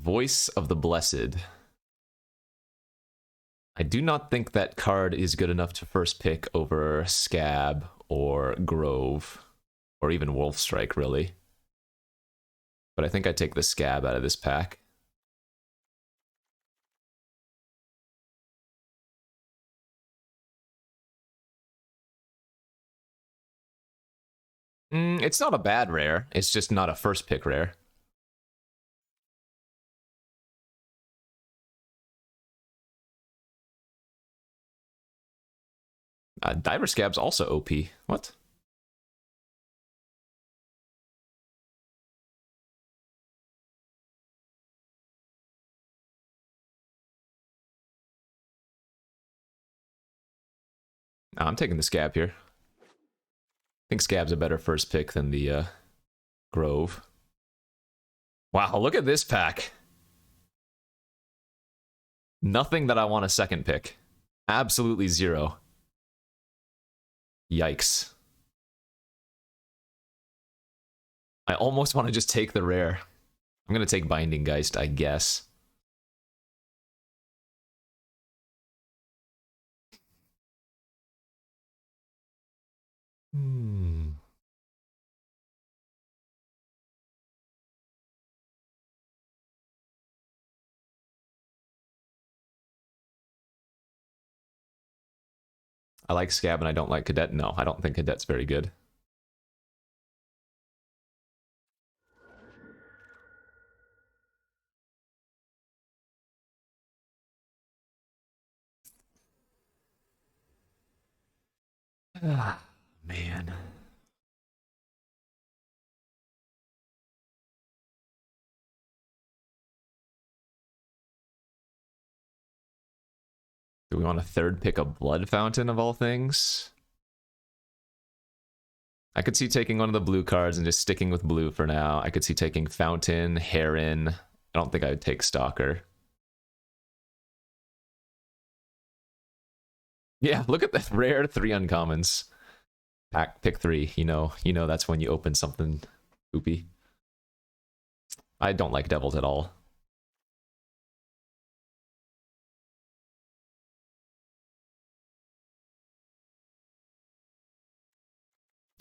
Voice of the Blessed. I do not think that card is good enough to first pick over Scab or Grove, or even Wolfstrike, really. But I think I take the Scab out of this pack. It's not a bad rare, it's just not a first pick rare. Diver Scab's also OP. What? I'm taking the Scab here. I think Scab's a better first pick than the Grove. Wow, look at this pack. Nothing that I want a second pick. Absolutely zero. Yikes. I almost want to just take the rare. I'm going to take Binding Geist, I guess. I like Scab and I don't like Cadet. No, I don't think Cadet's very good. Ah, man. Do we want a third pick a Blood Fountain of all things? I could see taking one of the blue cards and just sticking with blue for now. I could see taking Fountain, Heron. I don't think I would take Stalker. Yeah, look at the rare 3 uncommons. Pick 3. You know that's when you open something poopy. I don't like Devils at all.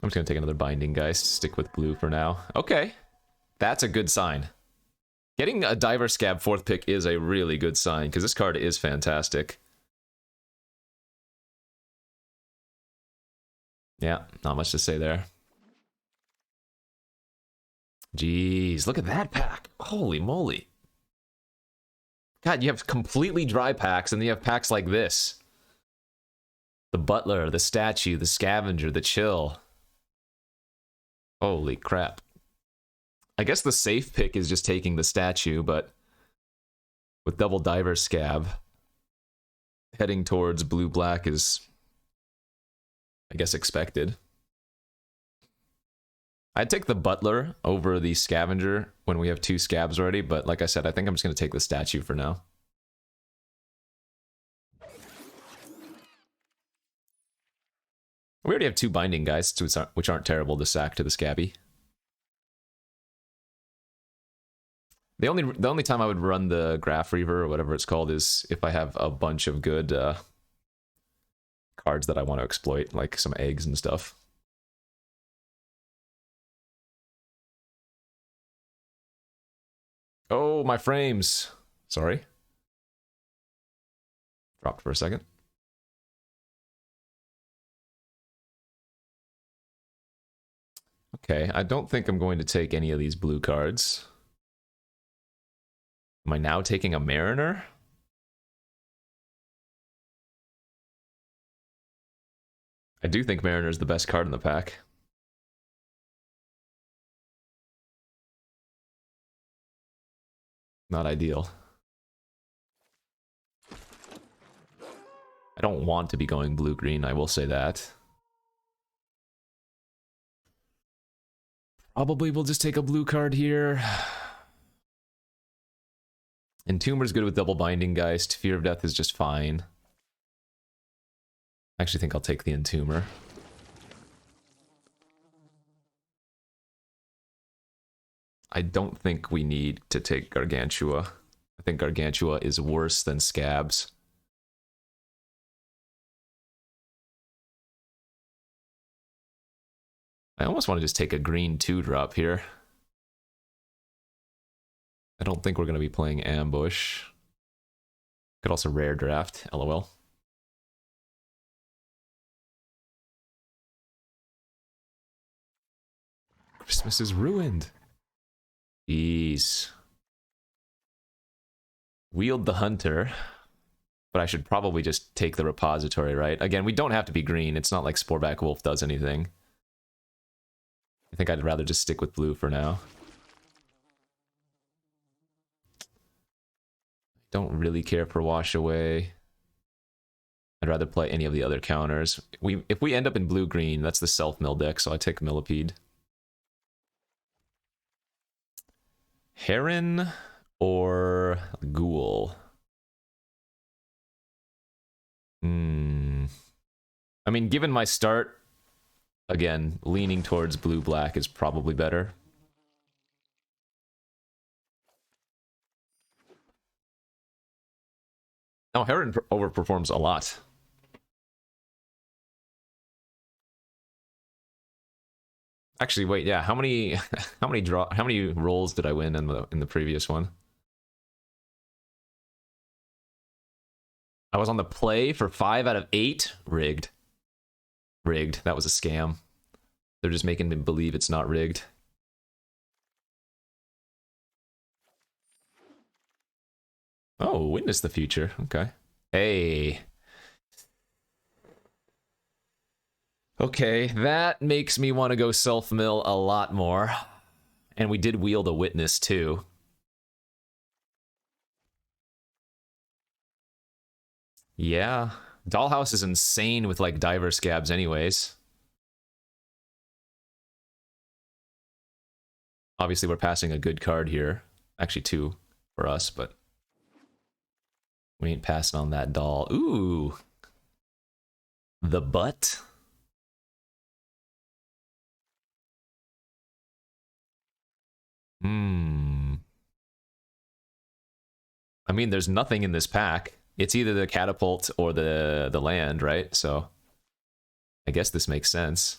I'm just gonna take another Binding Geist, stick with blue for now. Okay, that's a good sign. Getting a Diver Scab 4th pick is a really good sign, because this card is fantastic. Yeah, not much to say there. Jeez, look at that pack. Holy moly. God, you have completely dry packs, and then you have packs like this. The Butler, the Statue, the Scavenger, the Chill. Holy crap. I guess the safe pick is just taking the Statue, but with double Diver Scab, heading towards blue-black is, I guess, expected. I'd take the Butler over the Scavenger when we have 2 Scabs already, but like I said, I think I'm just going to take the Statue for now. We already have 2 Binding Geists, which aren't terrible to sack to the Scabby. The only time I would run the Graph Reaver, or whatever it's called, is if I have a bunch of good cards that I want to exploit, like some eggs and stuff. Oh, my frames. Sorry. Dropped for a second. Okay, I don't think I'm going to take any of these blue cards. Am I now taking a Mariner? I do think Mariner is the best card in the pack. Not ideal. I don't want to be going blue-green, I will say that. Probably we'll just take a blue card here. Entomber's good with double Binding Geist. Fear of Death is just fine. I actually think I'll take the Entomber. I don't think we need to take Gargantua. I think Gargantua is worse than Scabs. I almost want to just take a green 2-drop here. I don't think we're going to be playing Ambush. Could also rare draft, lol. Christmas is ruined. Jeez. Wield the Hunter. But I should probably just take the repository, right? Again, we don't have to be green. It's not like Sporeback Wolf does anything. I think I'd rather just stick with blue for now. Don't really care for Wash Away. I'd rather play any of the other counters. If we end up in blue-green, that's the self-mill deck, so I take Millipede. Heron or Ghoul? I mean, given my start, again, leaning towards blue-black is probably better. No, Heron overperforms a lot. Actually, wait, yeah. How many how many rolls did I win in the previous one? I was on the play for 5 out of 8. Rigged. Rigged. That was a scam. They're just making me believe it's not rigged. Oh, witness the future. Okay. Hey. Okay, that makes me want to go self-mill a lot more. And we did wield a witness, too. Yeah. Dollhouse is insane with, like, Diver Scabs anyways. Obviously, we're passing a good card here. Actually, 2 for us, but we ain't passing on that doll. Ooh. The butt. I mean, there's nothing in this pack. It's either the catapult or the land, right? So I guess this makes sense.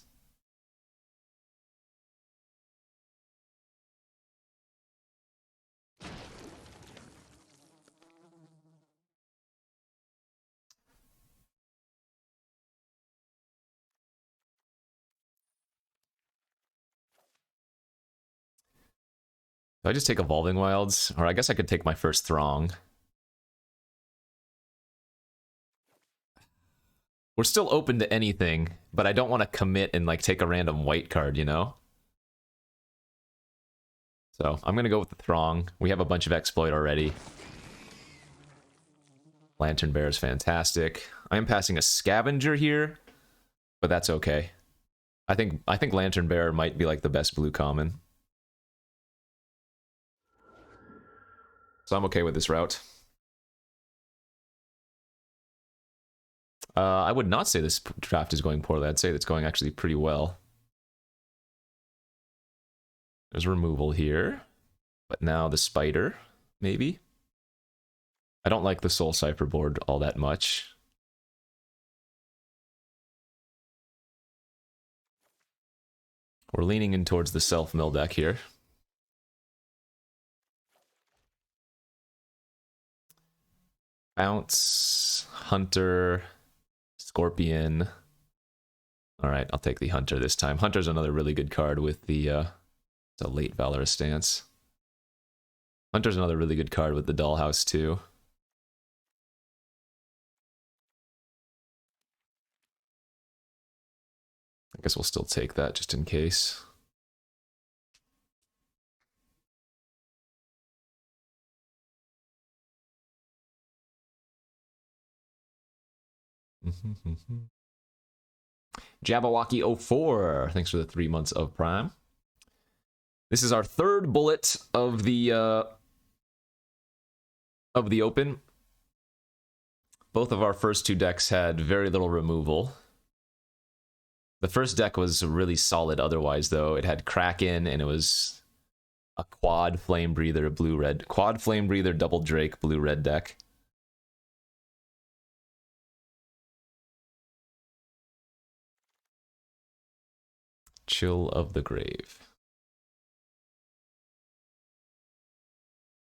Do I just take Evolving Wilds? Or I guess I could take my first Throng. We're still open to anything, but I don't want to commit and like take a random white card, you know? So I'm going to go with the Throng. We have a bunch of Exploit already. Lantern Bear is fantastic. I am passing a Scavenger here, but that's okay. I think Lantern Bear might be like the best blue common. So I'm okay with this route. I would not say this draft is going poorly. I'd say it's going actually pretty well. There's removal here. But now the Spider, maybe? I don't like the Soul Cipher board all that much. We're leaning in towards the self-mill deck here. Bounce, Hunter, Scorpion. All right, I'll take the Hunter this time. Hunter's another really good card with the it's a late Valorous stance. Hunter's another really good card with the Dollhouse too. I guess we'll still take that just in case. Jabberwocky04, thanks for the 3 months of Prime. This is our third bullet of the open. Both of our first 2 decks had very little removal. The first deck was really solid otherwise, though. It had Kraken, and it was a quad Flame Breather, blue-red. Quad Flame Breather, double Drake, blue-red deck. Chill of the Grave.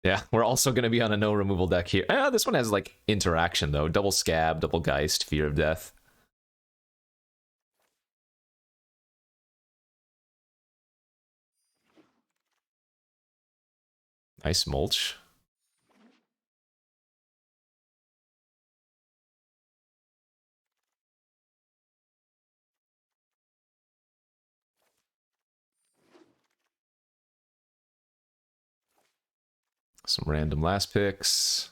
Yeah, we're also going to be on a no removal deck here. This one has, like, interaction, though. Double Scab, double Geist, Fear of Death. Nice mulch. Some random last picks.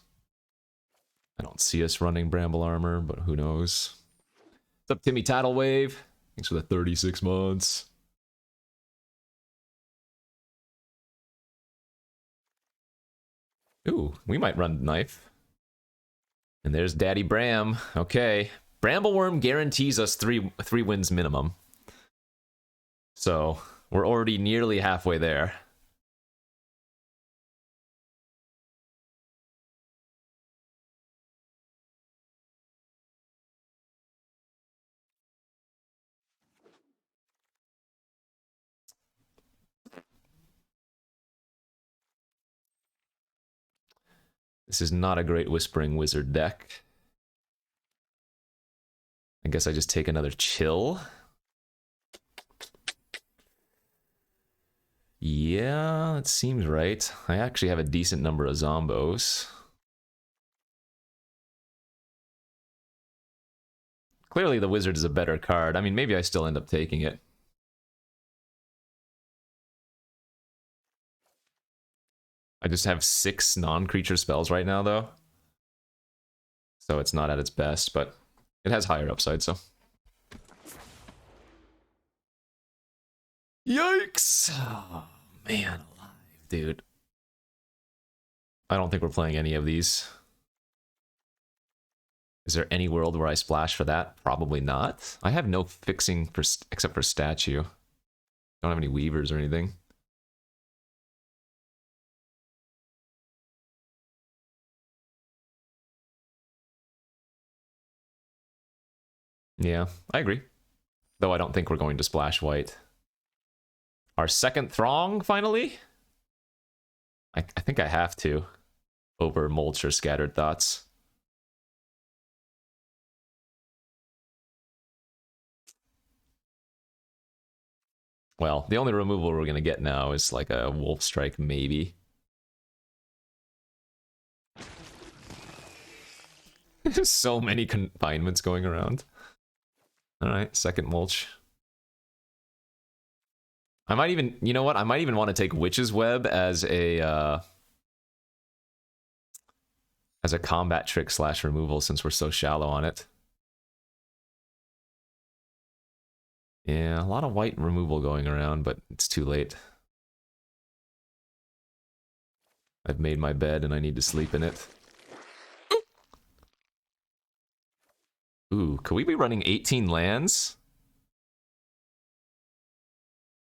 I don't see us running Bramble Armor, but who knows. What's up, Timmy Tidal Wave? Thanks for the 36 months. Ooh, we might run Knife. And there's Daddy Bram. Okay. Brambleworm guarantees us three wins minimum. So, we're already nearly halfway there. This is not a great Whispering Wizard deck. I guess I just take another chill. Yeah, it seems right. I actually have a decent number of zombos. Clearly the wizard is a better card. I mean, maybe I still end up taking it. I just have 6 non-creature spells right now, though. So it's not at its best, but it has higher upside, so. Yikes! Oh, man alive, dude. I don't think we're playing any of these. Is there any world where I splash for that? Probably not. I have no fixing for except for statue. Don't have any weavers or anything. Yeah, I agree. Though I don't think we're going to splash white. Our second Throng, finally? I think I have to. Over Mulch or Scattered Thoughts. Well, the only removal we're going to get now is like a Wolf Strike, maybe. There's so many confinements going around. Alright, second Mulch. I might even, you know what? I might even want to take Witch's Web as a combat trick / removal since we're so shallow on it. Yeah, a lot of white removal going around, but it's too late. I've made my bed and I need to sleep in it. Ooh, could we be running 18 lands?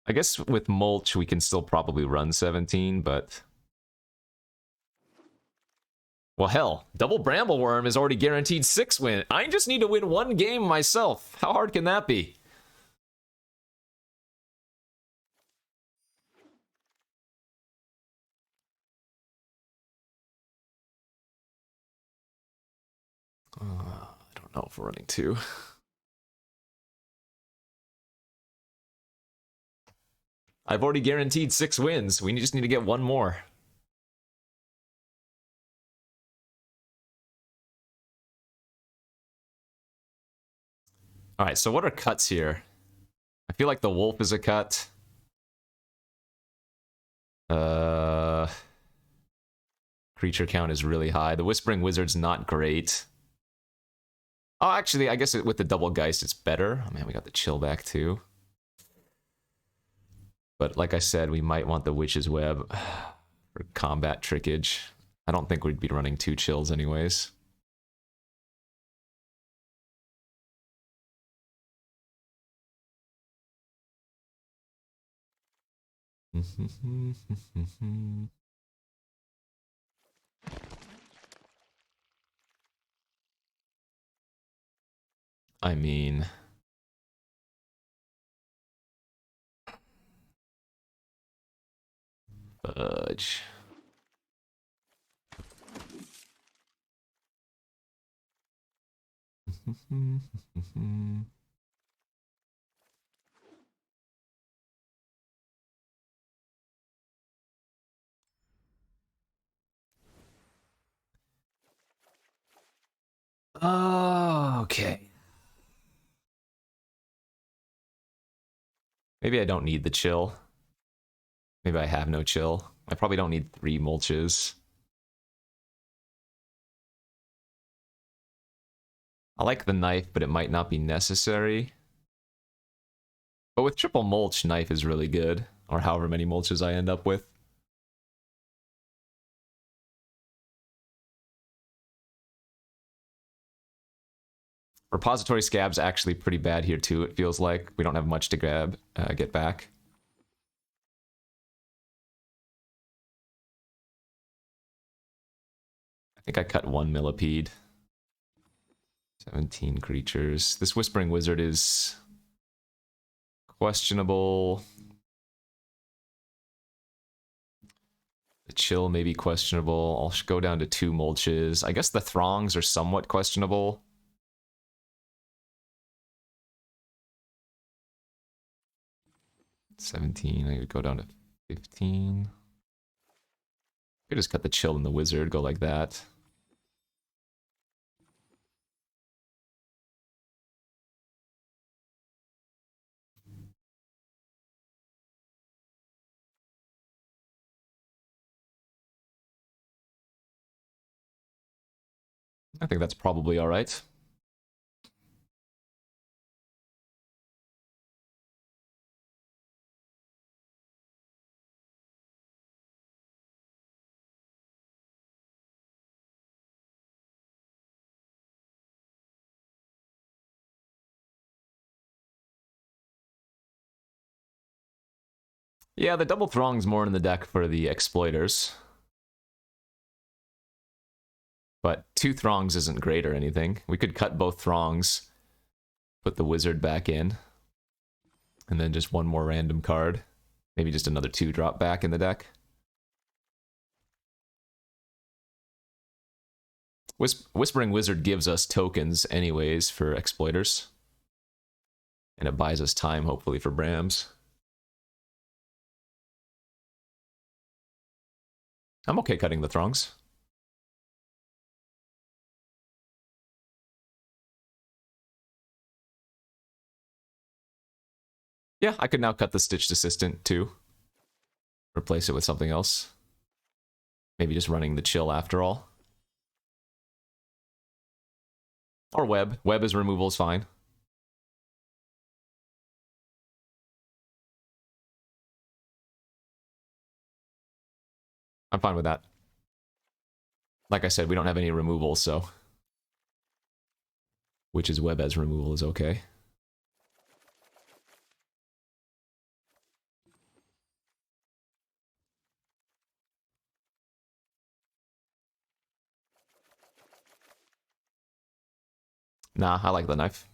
I guess with Mulch we can still probably run 17, but... Well, hell, double Brambleworm is already guaranteed 6 wins. I just need to win 1 game myself. How hard can that be? I don't know if we're running 2. I've already guaranteed 6 wins. We just need to get 1 more. Alright, so what are cuts here? I feel like the wolf is a cut. Creature count is really high. The Whispering Wizard's not great. Oh, actually, I guess with the double Geist, it's better. Oh man, we got the chill back too. But like I said, we might want the Witch's Web for combat trickage. I don't think we'd be running 2 chills anyways. I mean, fudge. Oh, okay. Maybe I don't need the chill. Maybe I have no chill. I probably don't need 3 mulches. I like the knife, but it might not be necessary. But with triple mulch, knife is really good. Or however many mulches I end up with. Repository Scab's actually pretty bad here too, it feels like. We don't have much to get back. I think I cut 1 millipede. 17 creatures. This Whispering Wizard is questionable. The chill may be questionable. I'll go down to 2 mulches. I guess the throngs are somewhat questionable. $17. I could go down to 15. I could just cut the chill and the wizard, go like that. I think that's probably all right. Yeah, the double throng's more in the deck for the exploiters. But 2 throngs isn't great or anything. We could cut both throngs, put the wizard back in, and then just 1 more random card. Maybe just another 2 drop back in the deck. Whispering Wizard gives us tokens anyways for exploiters. And it buys us time, hopefully, for Brams. I'm okay cutting the throngs. Yeah, I could now cut the Stitched Assistant too. Replace it with something else. Maybe just running the chill after all. Or web. Web as removal is fine. I'm fine with that. Like I said, we don't have any removal, so... Which is web as removal is okay. Nah, I like the knife.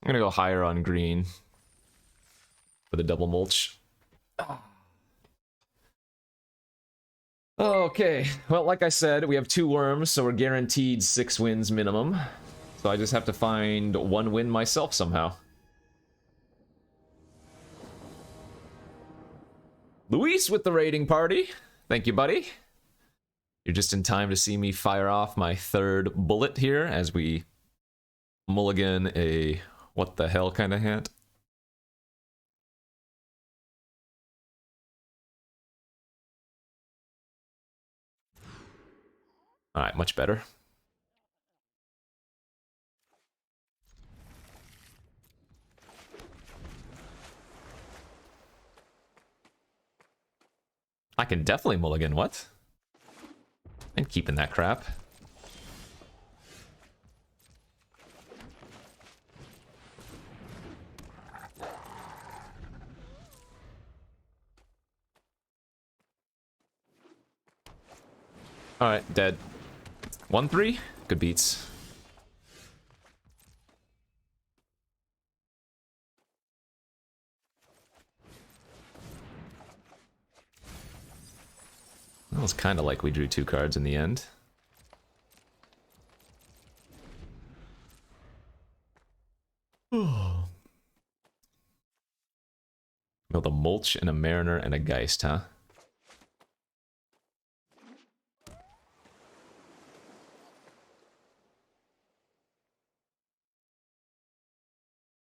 I'm gonna go higher on green for the double mulch. Okay, well, like I said, we have 2 worms, so we're guaranteed 6 wins minimum. So I just have to find 1 win myself somehow. Luis with the raiding party. Thank you, buddy. You're just in time to see me fire off my 3rd bullet here as we mulligan a what the hell kind of hand. Alright, much better. can definitely mulligan. What? And keeping that crap. Alright, dead. 1-3? Good beats. That was kind of like we drew 2 cards in the end. Oh. Build a Mulch and a Mariner and a Geist, huh?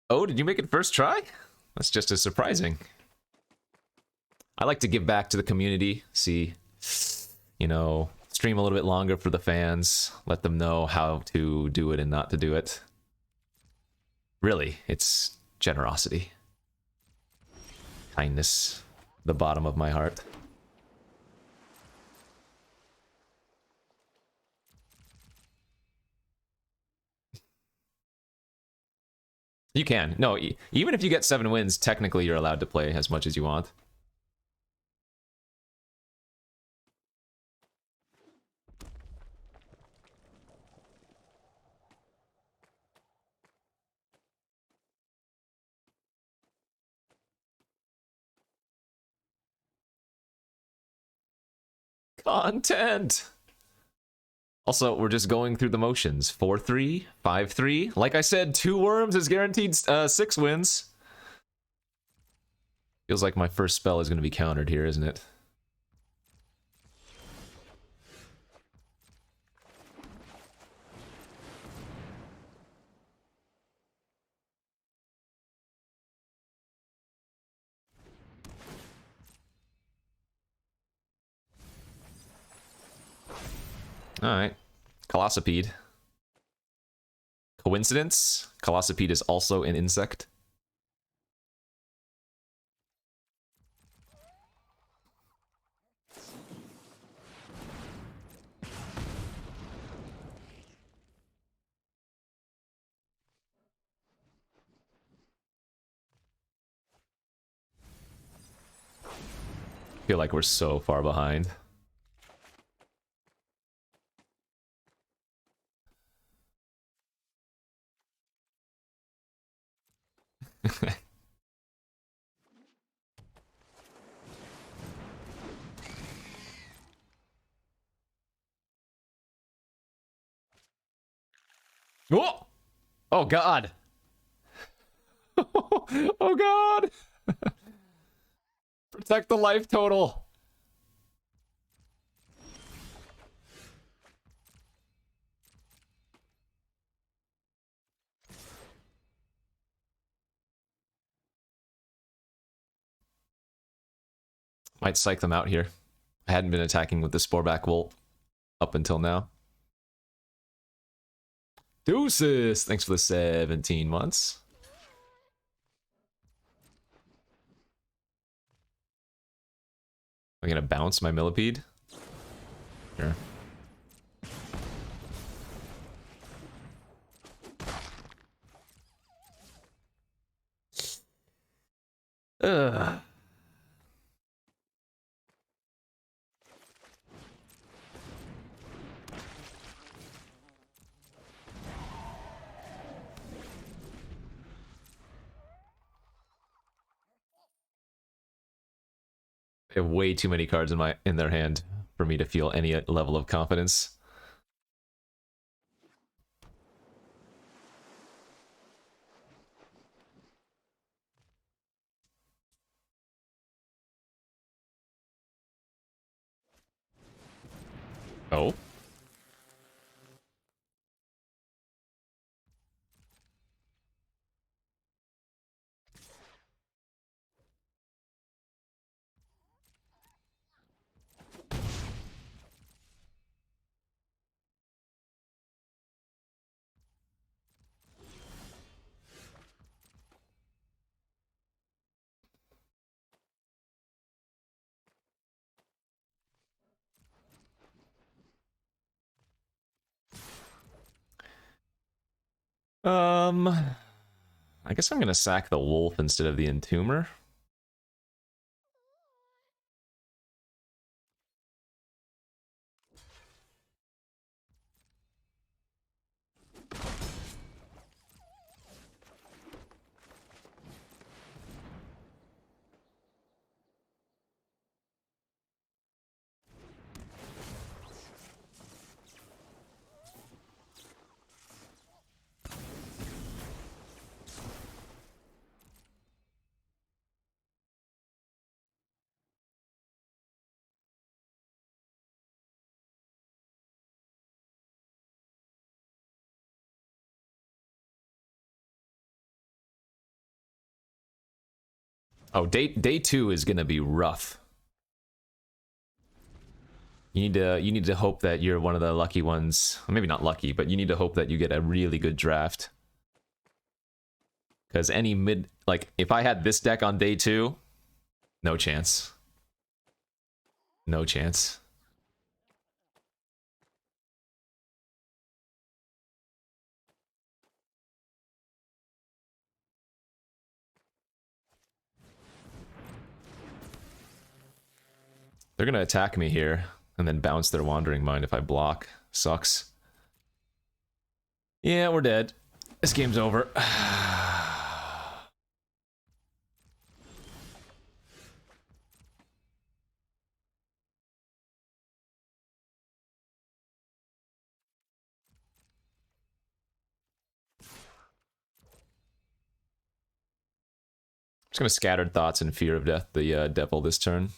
Oh, did you make it first try? That's just as surprising. I like to give back to the community, see, you know, stream a little bit longer for the fans, let them know how to do it and not to do it. Really, it's generosity. Kindness, the bottom of my heart. You can. No, even if you get 7 wins, technically you're allowed to play as much as you want. Content! Also, we're just going through the motions. 4-3, 5-3. Like I said, 2 worms is guaranteed 6 wins. Feels like my first spell is going to be countered here, isn't it? Alright. Colossipede. Coincidence? Colossipede is also an insect. I feel like we're so far behind. Oh! Oh god! Oh god! Protect the life total! Might psych them out here. I hadn't been attacking with the Sporeback Volt up until now. Deuces! Thanks for the 17 months. Am I gonna bounce my Millipede? Sure. Ugh. They have way too many cards in their hand for me to feel any level of confidence. Oh. I guess I'm gonna sack the wolf instead of the entomber. Oh, day 2 is gonna be rough. You need to hope that you're one of the lucky ones. Well, maybe not lucky, but you need to hope that you get a really good draft. Because any mid, like if I had this deck on day 2, no chance. No chance. They're gonna attack me here and then bounce their Wandering Mind if I block. Sucks. Yeah, we're dead. This game's over. Just gonna Scattered Thoughts and Fear of Death the devil this turn.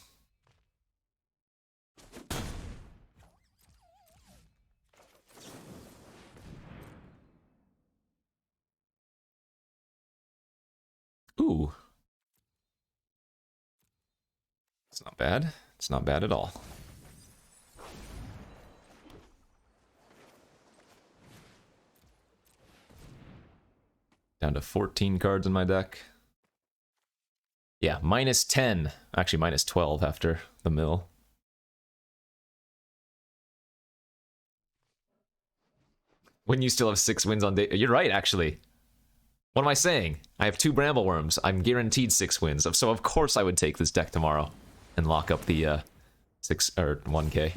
Ooh. It's not bad. It's not bad at all. Down to 14 cards in my deck. Yeah, minus 10. Actually, minus 12 after the mill. When you still have 6 wins on day... You're right, actually. What am I saying? I have 2 Bramble Worms. I'm guaranteed 6 wins. So of course I would take this deck tomorrow and lock up the 6 or 1k.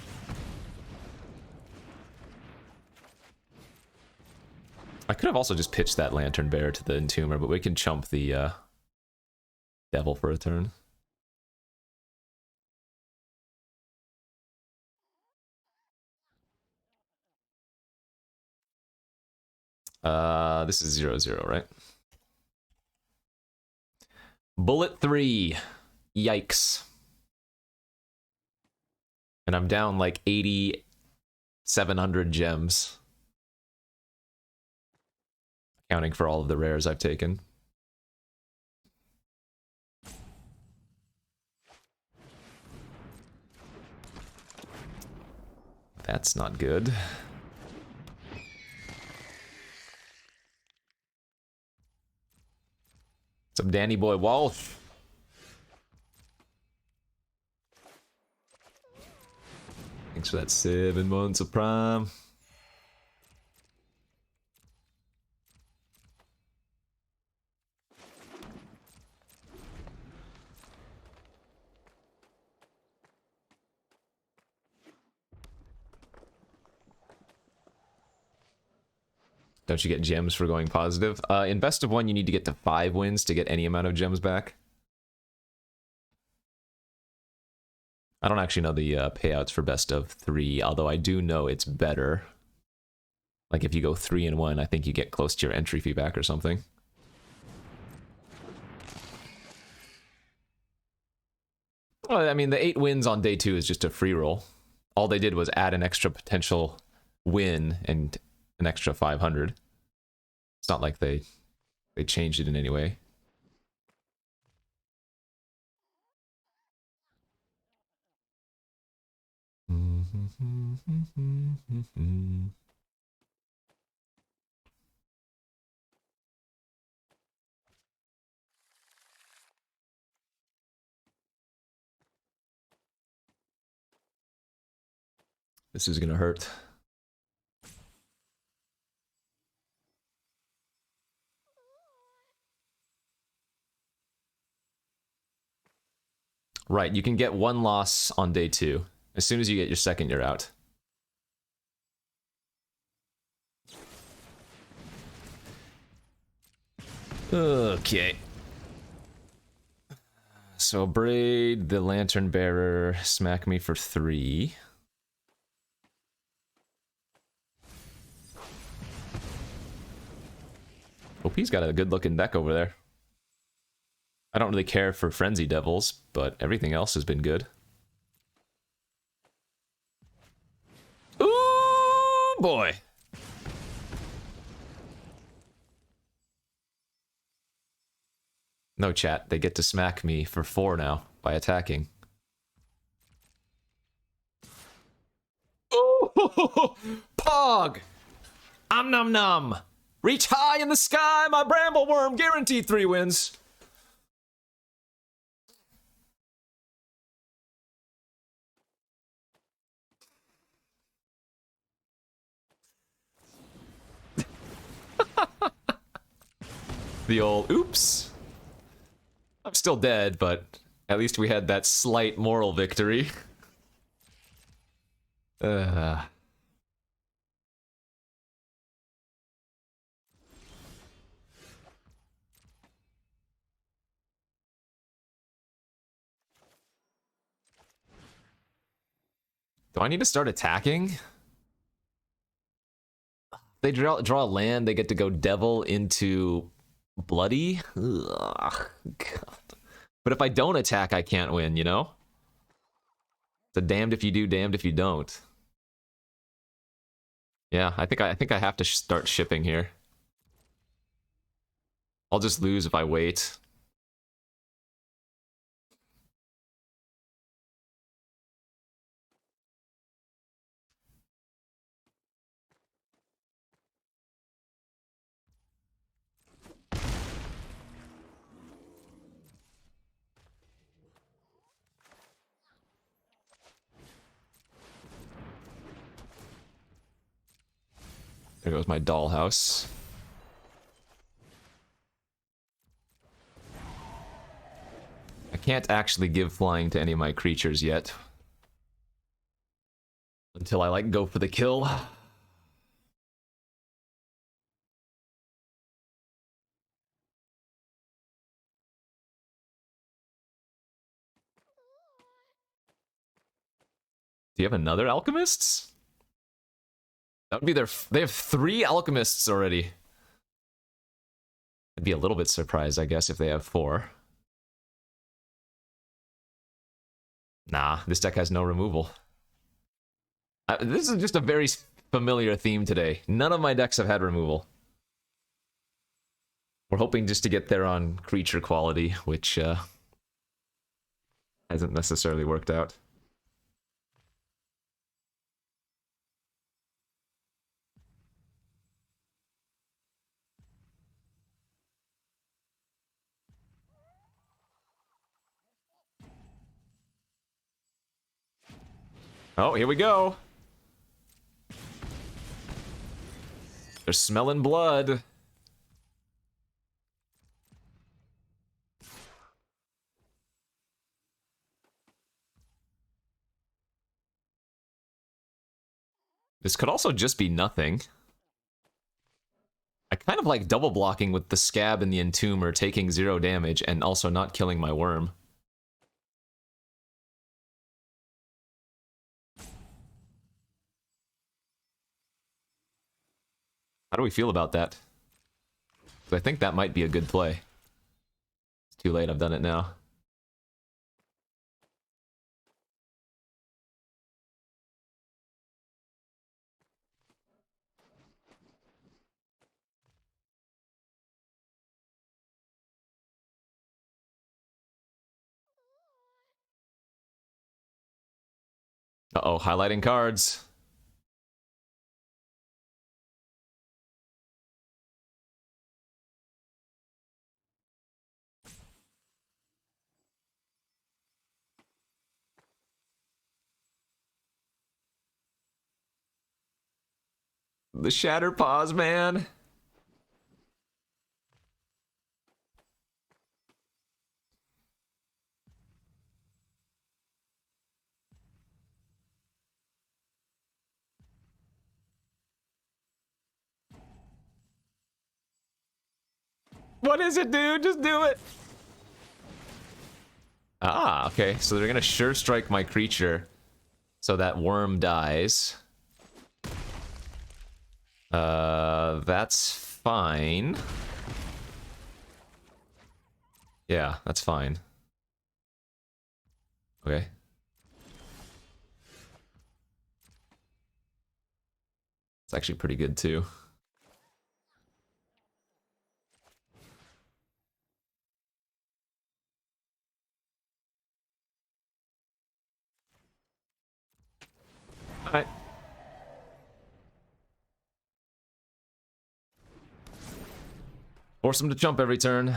I could have also just pitched that Lantern Bear to the Entomber, but we can chump the Devil for a turn. This is 0-0, right? Bullet 3. Yikes. And I'm down like 8,700 gems. Accounting for all of the rares I've taken. That's not good. What's up, Danny Boy Walsh? Thanks for that 7 months of Prime. Don't you get gems for going positive? In best of 1, you need to get to 5 wins to get any amount of gems back. I don't actually know the payouts for best of 3, although I do know it's better. Like if you go 3-1, I think you get close to your entry fee back or something. Well, I mean, the 8 wins on day 2 is just a free roll. All they did was add an extra potential win and an extra 500. It's not like they changed it in any way. This is gonna hurt. Right, you can get 1 loss on day 2. As soon as you get your second, you're out. Okay. So Braid, the Lantern Bearer, smack me for 3. OP's got a good looking deck over there. I don't really care for Frenzy Devils, but everything else has been good. Ooh, boy. No, chat. They get to smack me for 4 now by attacking. Oh, Pog! Num num! Reach high in the sky, my Brambleworm! Guaranteed 3 wins! The old oops. I'm still dead, but at least we had that slight moral victory. Do I need to start attacking? They draw a land, they get to go devil into bloody? Ugh, God. But if I don't attack, I can't win, you know? It's a damned if you do, damned if you don't. Yeah, I think I have to start shipping here. I'll just lose if I wait. There goes my dollhouse. I can't actually give flying to any of my creatures yet. Until I, like, go for the kill. Do you have another Alchemists? That would be their... They have 3 Alchemists already. I'd be a little bit surprised, I guess, if they have 4. Nah, this deck has no removal. This is just a very familiar theme today. None of my decks have had removal. We're hoping just to get there on creature quality, which hasn't necessarily worked out. Oh, here we go. They're smelling blood. This could also just be nothing. I kind of like double blocking with the Scab and the Entomber, taking 0 damage and also not killing my worm. How do we feel about that? I think that might be a good play. It's too late, I've done it now. Uh-oh, highlighting cards. The Shatter Paws, man. What is it, dude? Just do it. Ah, okay. So they're gonna sure strike my creature so that worm dies. That's fine. Yeah, that's fine. Okay. It's actually pretty good too. Alright. Force him to jump every turn.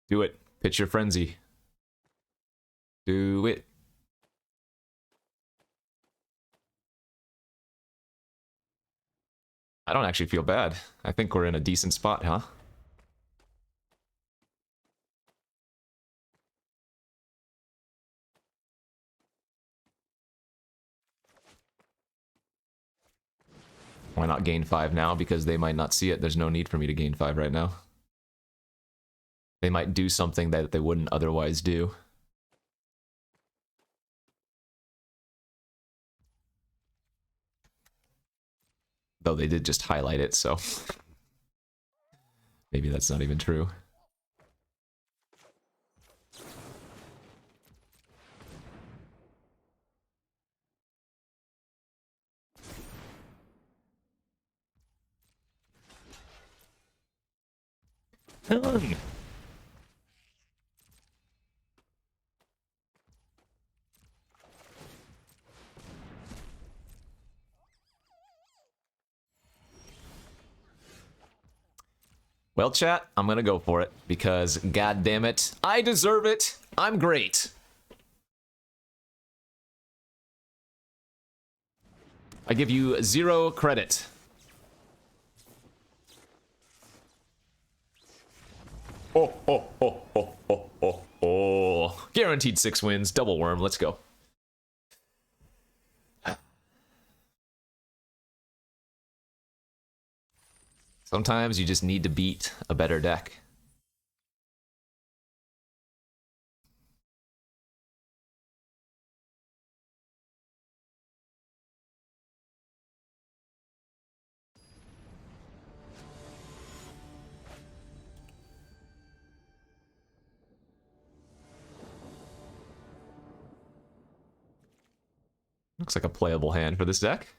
Do it. Pitch your frenzy. Do it. I don't actually feel bad. I think we're in a decent spot, huh? Why not gain 5 now? Because they might not see it. There's no need for me to gain 5 right now. They might do something that they wouldn't otherwise do. Though they did just highlight it, so... maybe that's not even true. Done. Well, chat, I'm gonna go for it because, god damn it, I deserve it. I'm great. I give you 0 credit. Oh, oh, oh, oh, oh, oh, oh. Guaranteed 6 wins, double worm, let's go. Sometimes you just need to beat a better deck. Looks like a playable hand for this deck.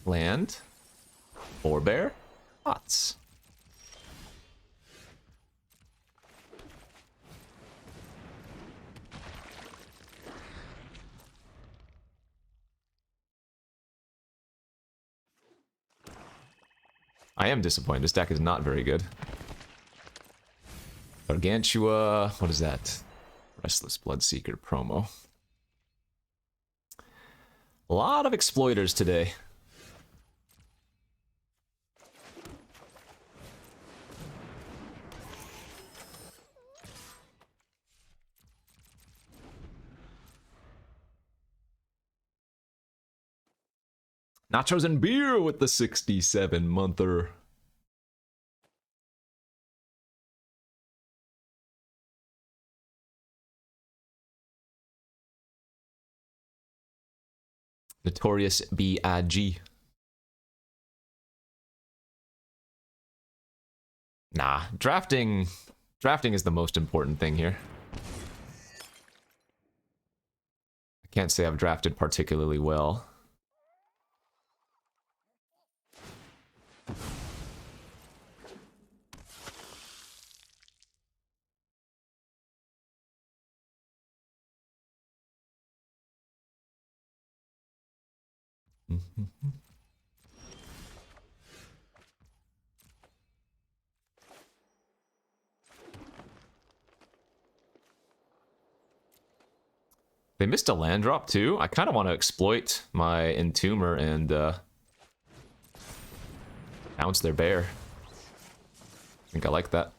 Land. Forebear. Pots. I am disappointed. This deck is not very good. Gargantua. What is that? Restless Bloodseeker promo. A lot of exploiters today. Nachos and beer with the 67-monther. Notorious B.I.G. Nah, drafting is the most important thing here. I can't say I've drafted particularly well. They missed a land drop too. I kind of want to exploit my Entomber and bounce their bear. I think I like that.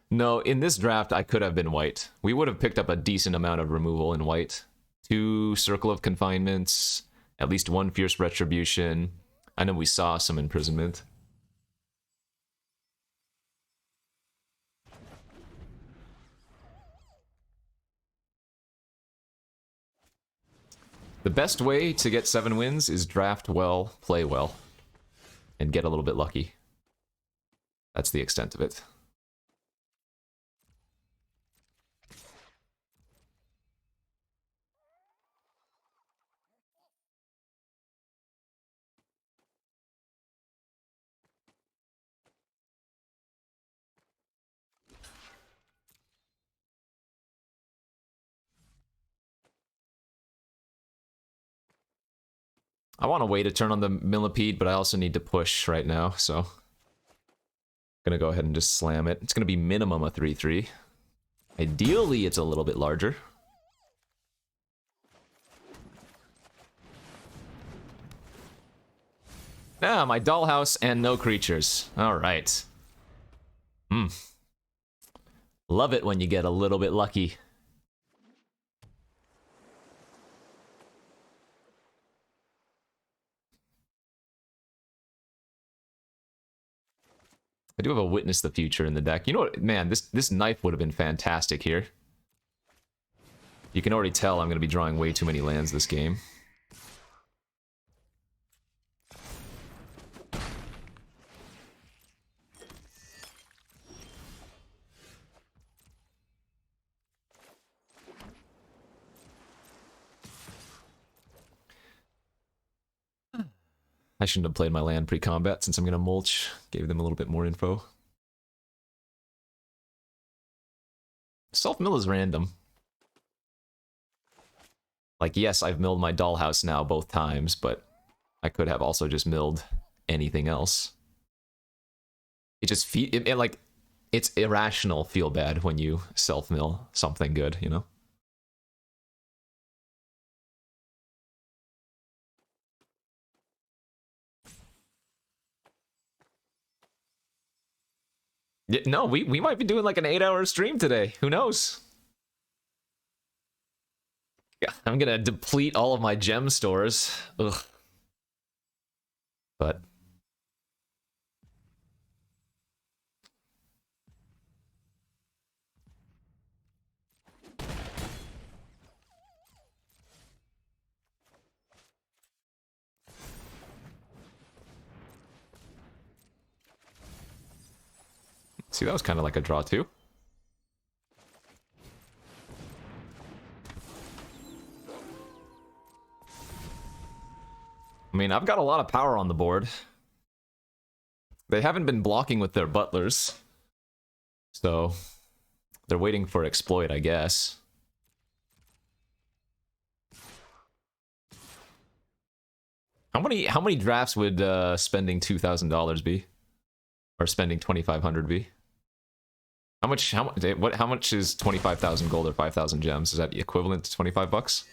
No, in this draft, I could have been white. We would have picked up a decent amount of removal in white. 2 Circle of Confinements, at least 1 Fierce Retribution. I know we saw some Imprisonment. The best way to get 7 wins is draft well, play well, and get a little bit lucky. That's the extent of it. I want to wait a turn on the Millipede, but I also need to push right now, so... Gonna go ahead and just slam it. It's gonna be minimum a 3-3. Ideally, it's a little bit larger. Ah, my dollhouse and no creatures. Alright. Love it when you get a little bit lucky. I do have a Witness the Future in the deck. You know what, man, this knife would have been fantastic here. You can already tell I'm going to be drawing way too many lands this game. I shouldn't have played my land pre-combat since I'm going to mulch. Gave them a little bit more info. Self-mill is random. Like, yes, I've milled my dollhouse now both times, but I could have also just milled anything else. It just like, it's irrational feel bad when you self-mill something good, you know? No, we might be doing like an 8-hour stream today. Who knows? Yeah, I'm gonna deplete all of my gem stores. Ugh. But see, that was kind of like a draw too. I mean, I've got a lot of power on the board. They haven't been blocking with their butlers. So, they're waiting for exploit, I guess. How many drafts would spending $2,000 be? Or spending $2,500 be? How much is 25,000 gold or 5,000 gems? Is that equivalent to 25 bucks?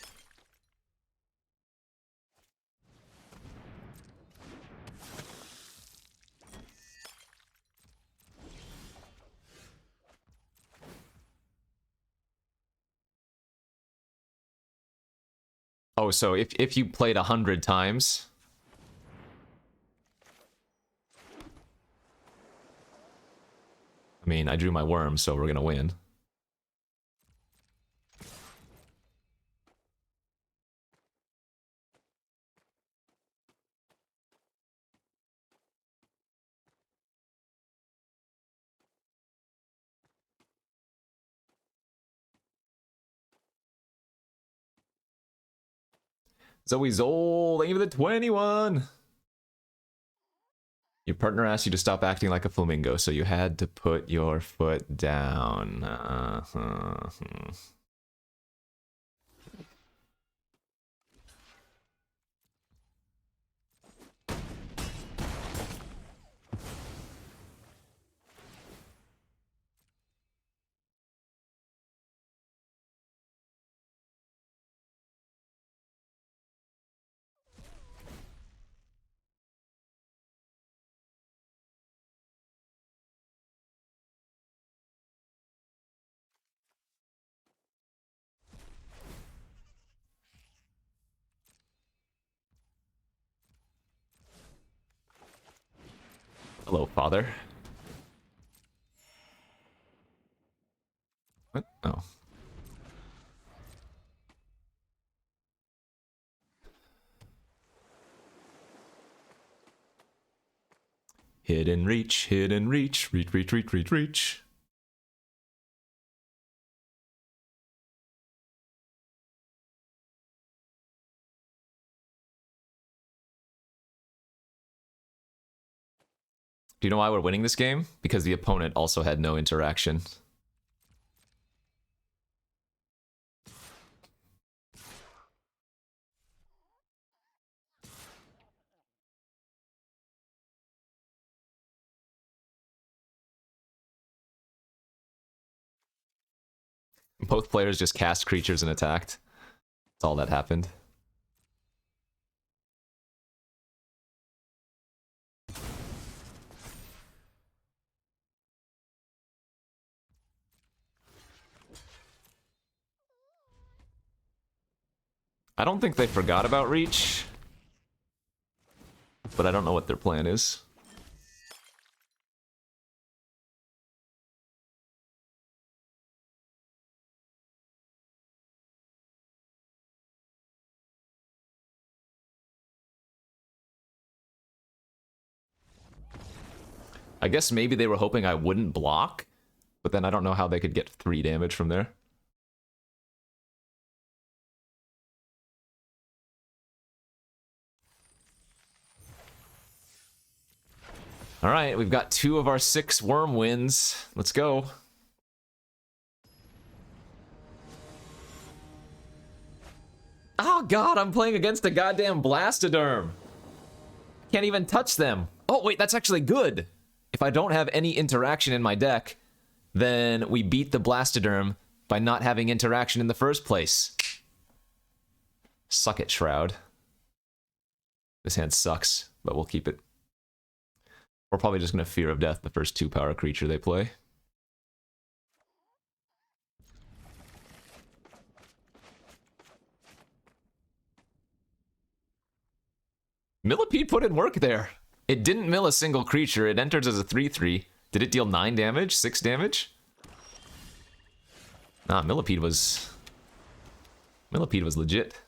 Oh, so if you played 100 times, I mean, I drew my worm, so we're gonna win. Zoe Zol, thank you for the 21! Your partner asked you to stop acting like a flamingo, so you had to put your foot down. Hello, father. What? Oh. Hidden reach, reach, reach. Do you know why we're winning this game? Because the opponent also had no interaction. Both players just cast creatures and attacked. That's all that happened. I don't think they forgot about Reach, but I don't know what their plan is. I guess maybe they were hoping I wouldn't block, but then I don't know how they could get 3 damage from there. Alright, we've got 2 of our 6 worm wins. Let's go. Oh god, I'm playing against a goddamn Blastoderm. Can't even touch them. Oh wait, that's actually good. If I don't have any interaction in my deck, then we beat the Blastoderm by not having interaction in the first place. Suck it, Shroud. This hand sucks, but we'll keep it. We're probably just going to Fear of Death the first 2-power creature they play. Millipede put in work there. It didn't mill a single creature. It enters as a 3/3. Did it deal 9 damage? 6 damage? Nah, Millipede was legit.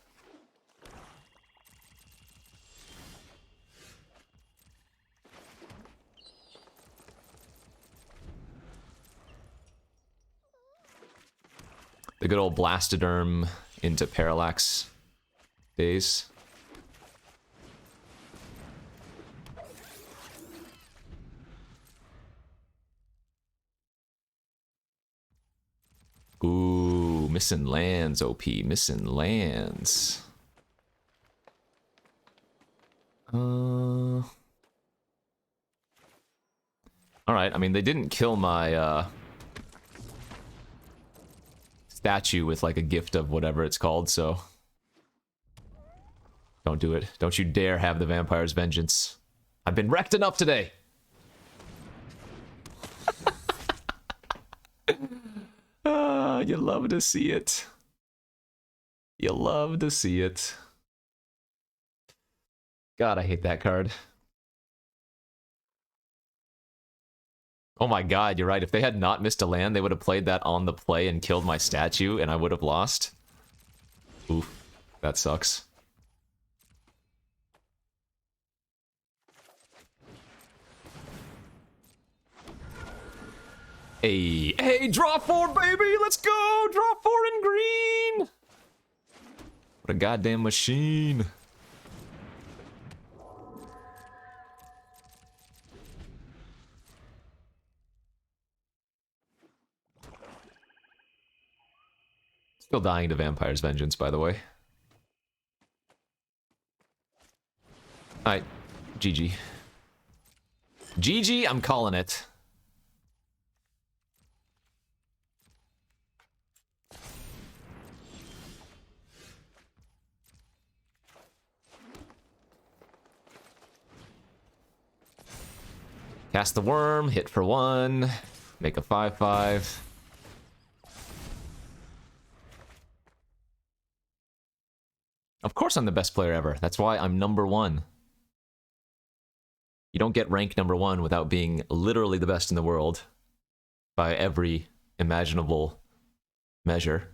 The good old Blastoderm into Parallax days. Ooh, missing lands, OP, missing lands. Alright, I mean, they didn't kill my, statue with, like, a gift of whatever it's called, so... Don't do it. Don't you dare have the Vampire's Vengeance. I've been wrecked enough today! You love to see it. You love to see it. God, I hate that card. Oh my god, you're right. If they had not missed a land, they would have played that on the play and killed my statue, and I would have lost. Oof, that sucks. Hey, draw 4, baby! Let's go! Draw 4 in green! What a goddamn machine. Still dying to Vampire's Vengeance, by the way. Alright, GG. GG, I'm calling it. Cast the worm, hit for 1, make a 5/5. Of course I'm the best player ever. That's why I'm #1. You don't get rank #1 without being literally the best in the world by every imaginable measure.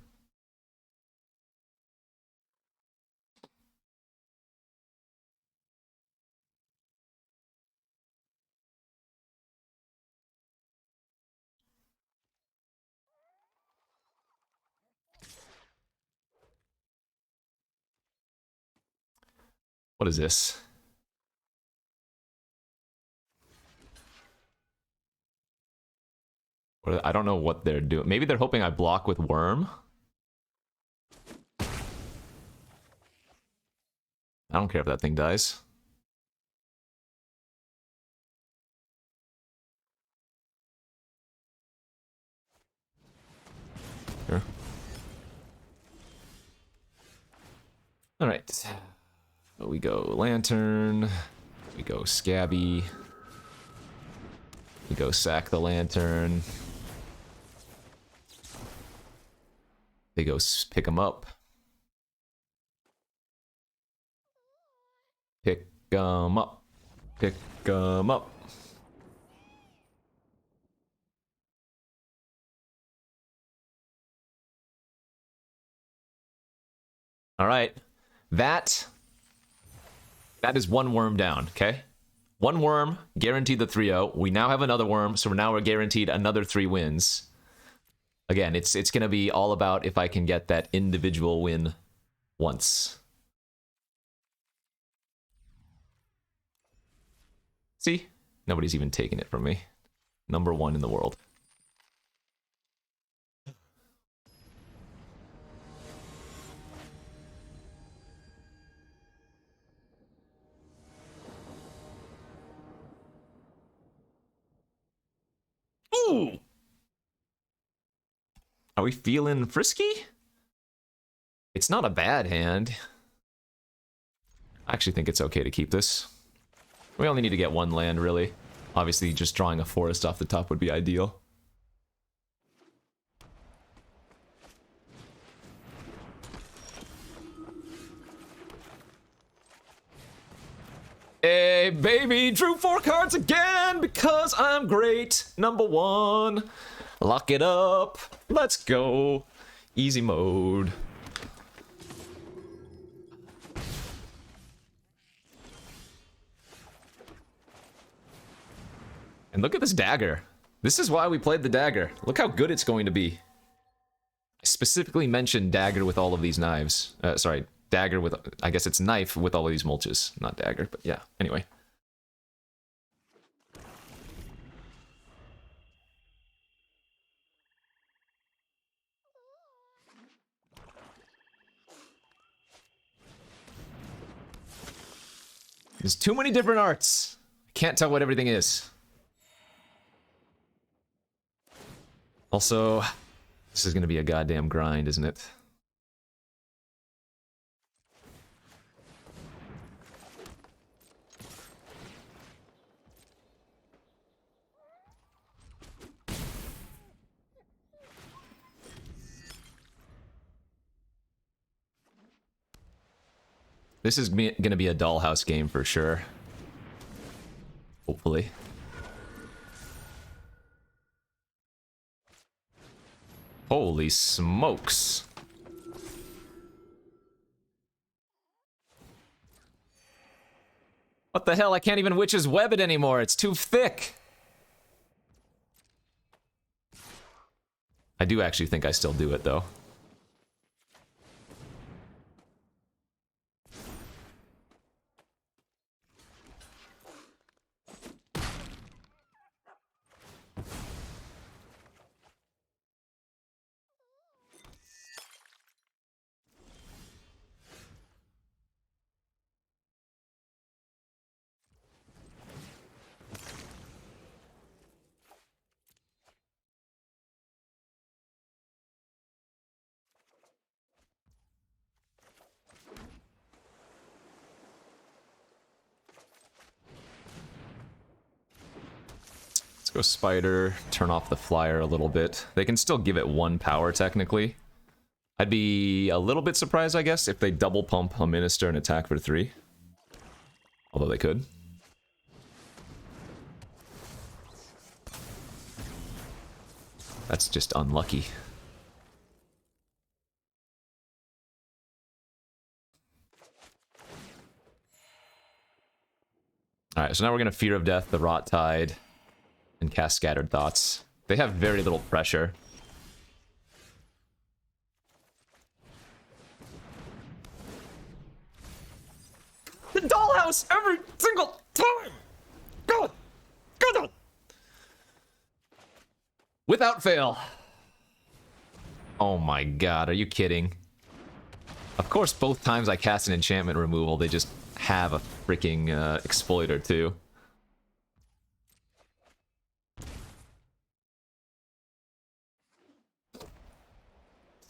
What is this? I don't know what they're doing. Maybe they're hoping I block with Worm? I don't care if that thing dies. Sure. Alright. We go Lantern. We go Scabby. We go sack the Lantern. They go pick them up. Pick them up. Pick them up. All right. That is one worm down, okay? One worm, guaranteed the 3-0. We now have another worm, so now we're guaranteed another 3 wins. Again, it's going to be all about if I can get that individual win once. See? Nobody's even taking it from me. #1 in the world. Ooh! Are we feeling frisky? It's not a bad hand. I actually think it's okay to keep this. We only need to get 1 land, really. Obviously, just drawing a forest off the top would be ideal. Hey, baby, drew 4 cards again because I'm great. #1. Lock it up. Let's go. Easy mode. And look at this dagger. This is why we played the dagger. Look how good it's going to be. I specifically mentioned dagger with all of these knives. Sorry, dagger with, I guess it's knife with all of these mulches. Not dagger, but yeah, anyway. There's too many different arts. I can't tell what everything is. Also, this is gonna be a goddamn grind, isn't it? This is gonna be a dollhouse game for sure. Hopefully. Holy smokes. What the hell? I can't even Witch's Web it anymore. It's too thick. I do actually think I still do it, though. Go Spider, turn off the flyer a little bit. They can still give it 1 power, technically. I'd be a little bit surprised, I guess, if they double pump a Minister and attack for 3. Although they could. That's just unlucky. Alright, so now we're going to Fear of Death, the Rot Tide, and cast Scattered Thoughts. They have very little pressure. The dollhouse every single time! God! God! Without fail. Oh my god, are you kidding? Of course, both times I cast an enchantment removal, they just have a freaking exploiter too.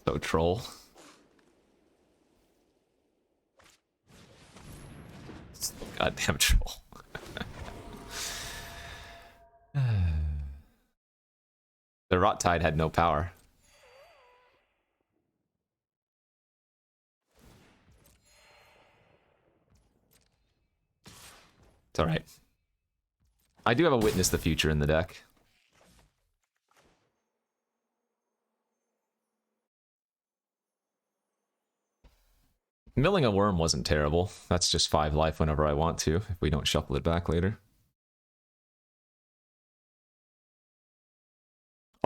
So troll. Goddamn troll. The Rot Tide had no power. It's alright. I do have a Witness the Future in the deck. Milling a Worm wasn't terrible. That's just 5 life whenever I want to, if we don't shuffle it back later.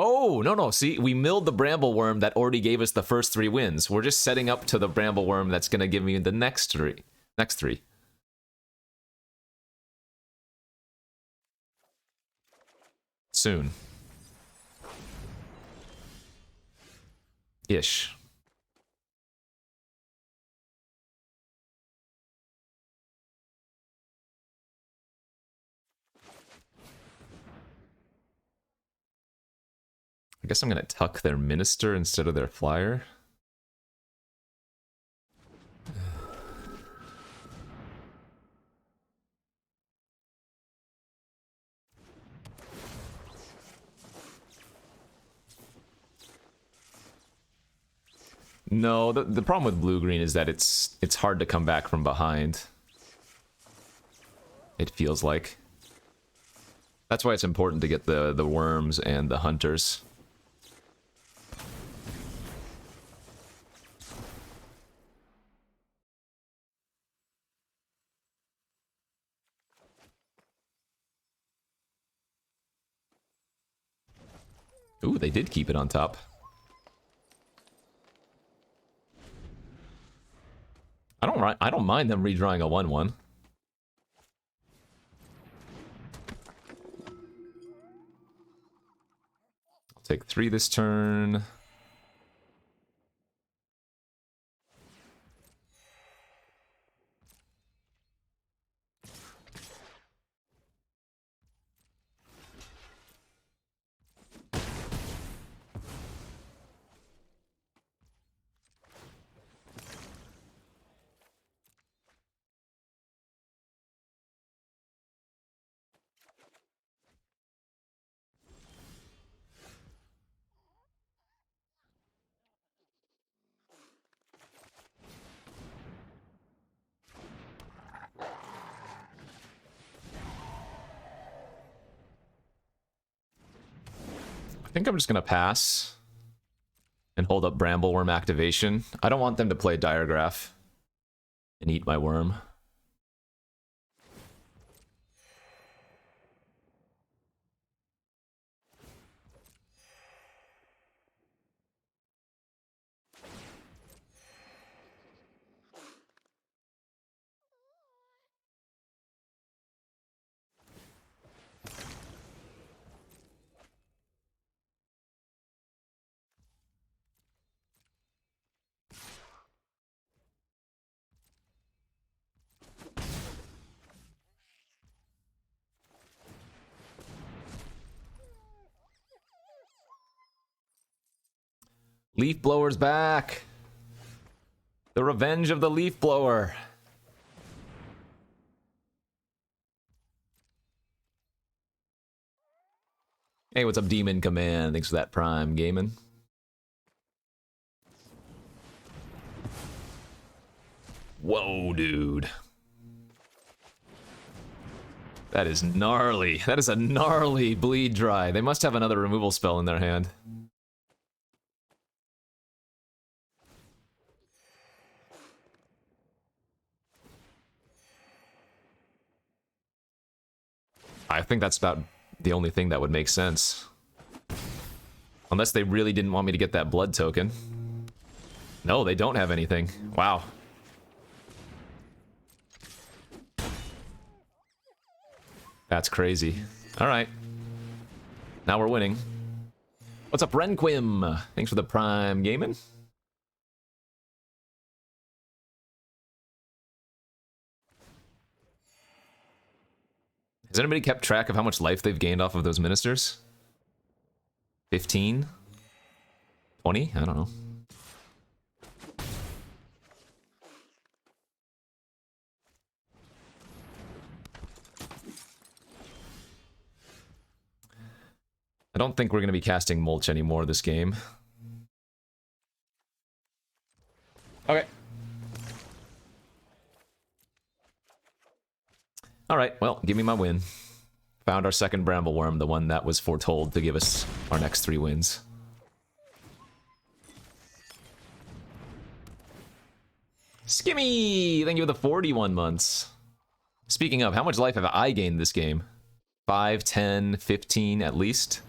Oh, no, see, we milled the Bramble Worm that already gave us the first 3 wins. We're just setting up to the Bramble Worm that's gonna give me the next three. Soon. Ish. I guess I'm gonna tuck their Minister instead of their Flyer. No, the problem with blue-green is that it's hard to come back from behind. It feels like. That's why it's important to get the worms and the hunters. Ooh, they did keep it on top. I don't mind them redrawing a 1/1. I'll take 3 this turn. I think I'm just gonna pass and hold up Brambleworm activation. I don't want them to play Diregraph and eat my worm. Leaf Blower's back! The revenge of the Leaf Blower! Hey, what's up, Demon Command? Thanks for that Prime gaming. Whoa, dude. That is gnarly. That is a gnarly bleed dry. They must have another removal spell in their hand. I think that's about the only thing that would make sense. Unless they really didn't want me to get that blood token. No, they don't have anything. Wow. That's crazy. Alright. Now we're winning. What's up, Renquim? Thanks for the Prime Gaming. Has anybody kept track of how much life they've gained off of those ministers? 15? 20? I don't know. I don't think we're going to be casting Mulch anymore this game. Okay. Alright, well, give me my win. Found our second Brambleworm, the one that was foretold to give us our next 3 wins. Skimmy! Thank you for the 41 months. Speaking of, how much life have I gained this game? 5, 10, 15 at least?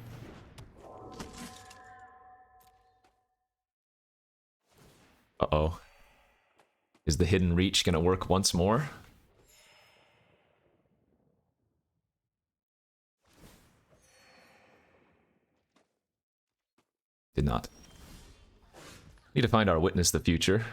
Uh-oh. Is the Hidden Reach gonna work once more? Did not. Need to find our Witness the Future.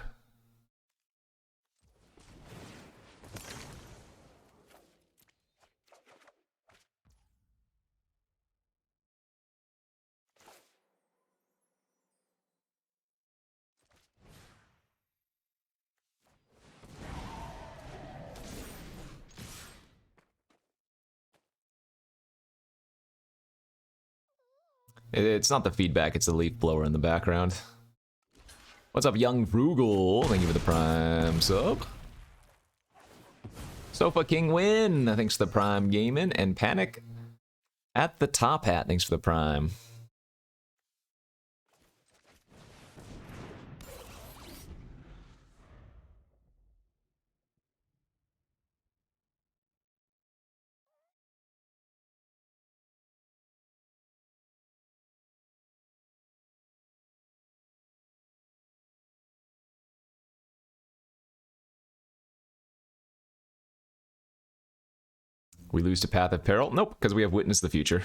It's not the feedback, it's the leaf blower in the background. What's up, Young Frugal? Thank you for the Prime sub. Sofa King Win, thanks for the Prime Gaming. And Panic at the Top Hat, thanks for the Prime. We lose to Path of Peril? Nope, because we have Witness the Future.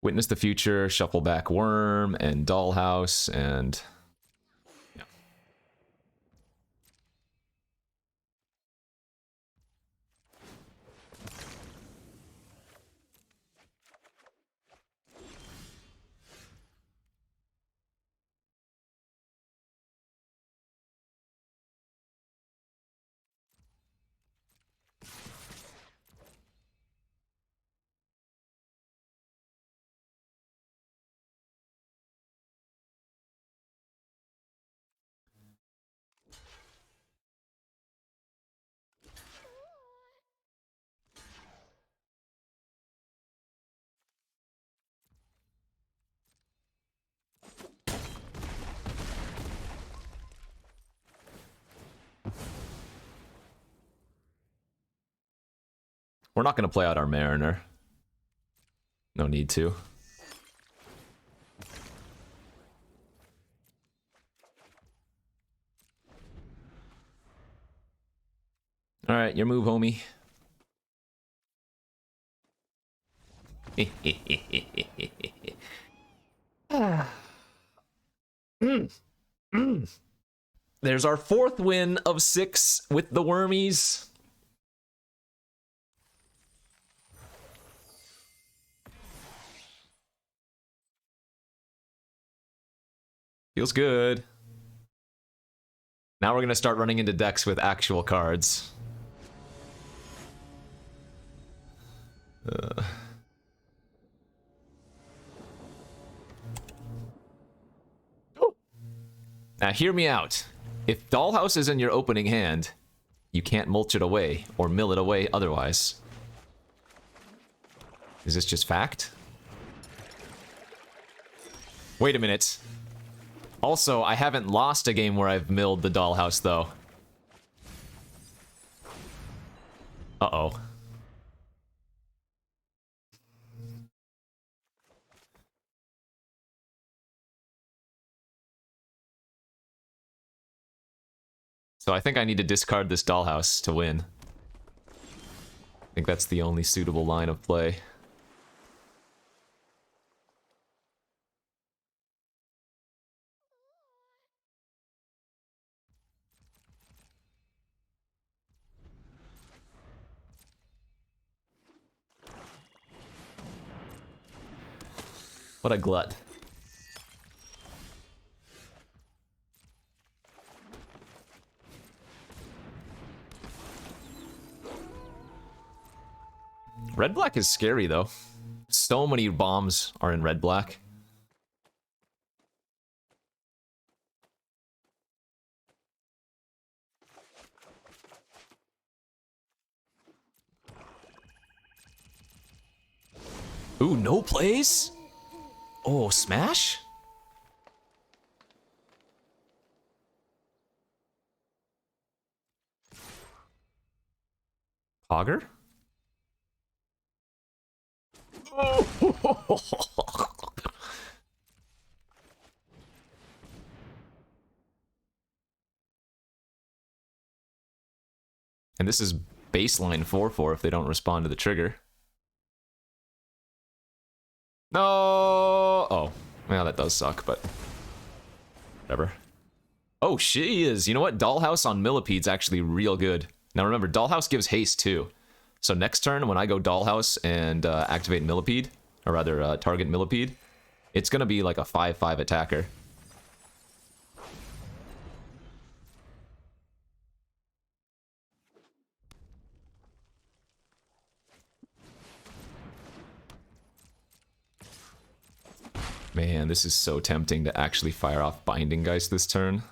Witness the Future, Shuffleback Worm, and Dollhouse, and... yeah. We're not going to play out our Mariner. No need to. Alright, your move, homie. There's our 4th win of 6 with the Wormies. Feels good. Now we're going to start running into decks with actual cards. Now hear me out. If Dollhouse is in your opening hand, you can't mulch it away or mill it away otherwise. Is this just fact? Wait a minute. Also, I haven't lost a game where I've milled the Dollhouse, though. Uh-oh. So I think I need to discard this dollhouse to win. I think that's the only suitable line of play. What a glut. Red-black is scary, though. So many bombs are in red-black. Ooh, no plays? Oh, smash? Pogger? And this is baseline 4/4 if they don't respond to the trigger. No! Oh, well, that does suck, but whatever. Oh, she is. You know what? Dollhouse on Millipede's actually real good. Now remember, Dollhouse gives haste too. So next turn, when I go Dollhouse and activate Millipede, or rather target Millipede, it's going to be like a 5/5 attacker. Man, this is so tempting to actually fire off Binding Geist this turn.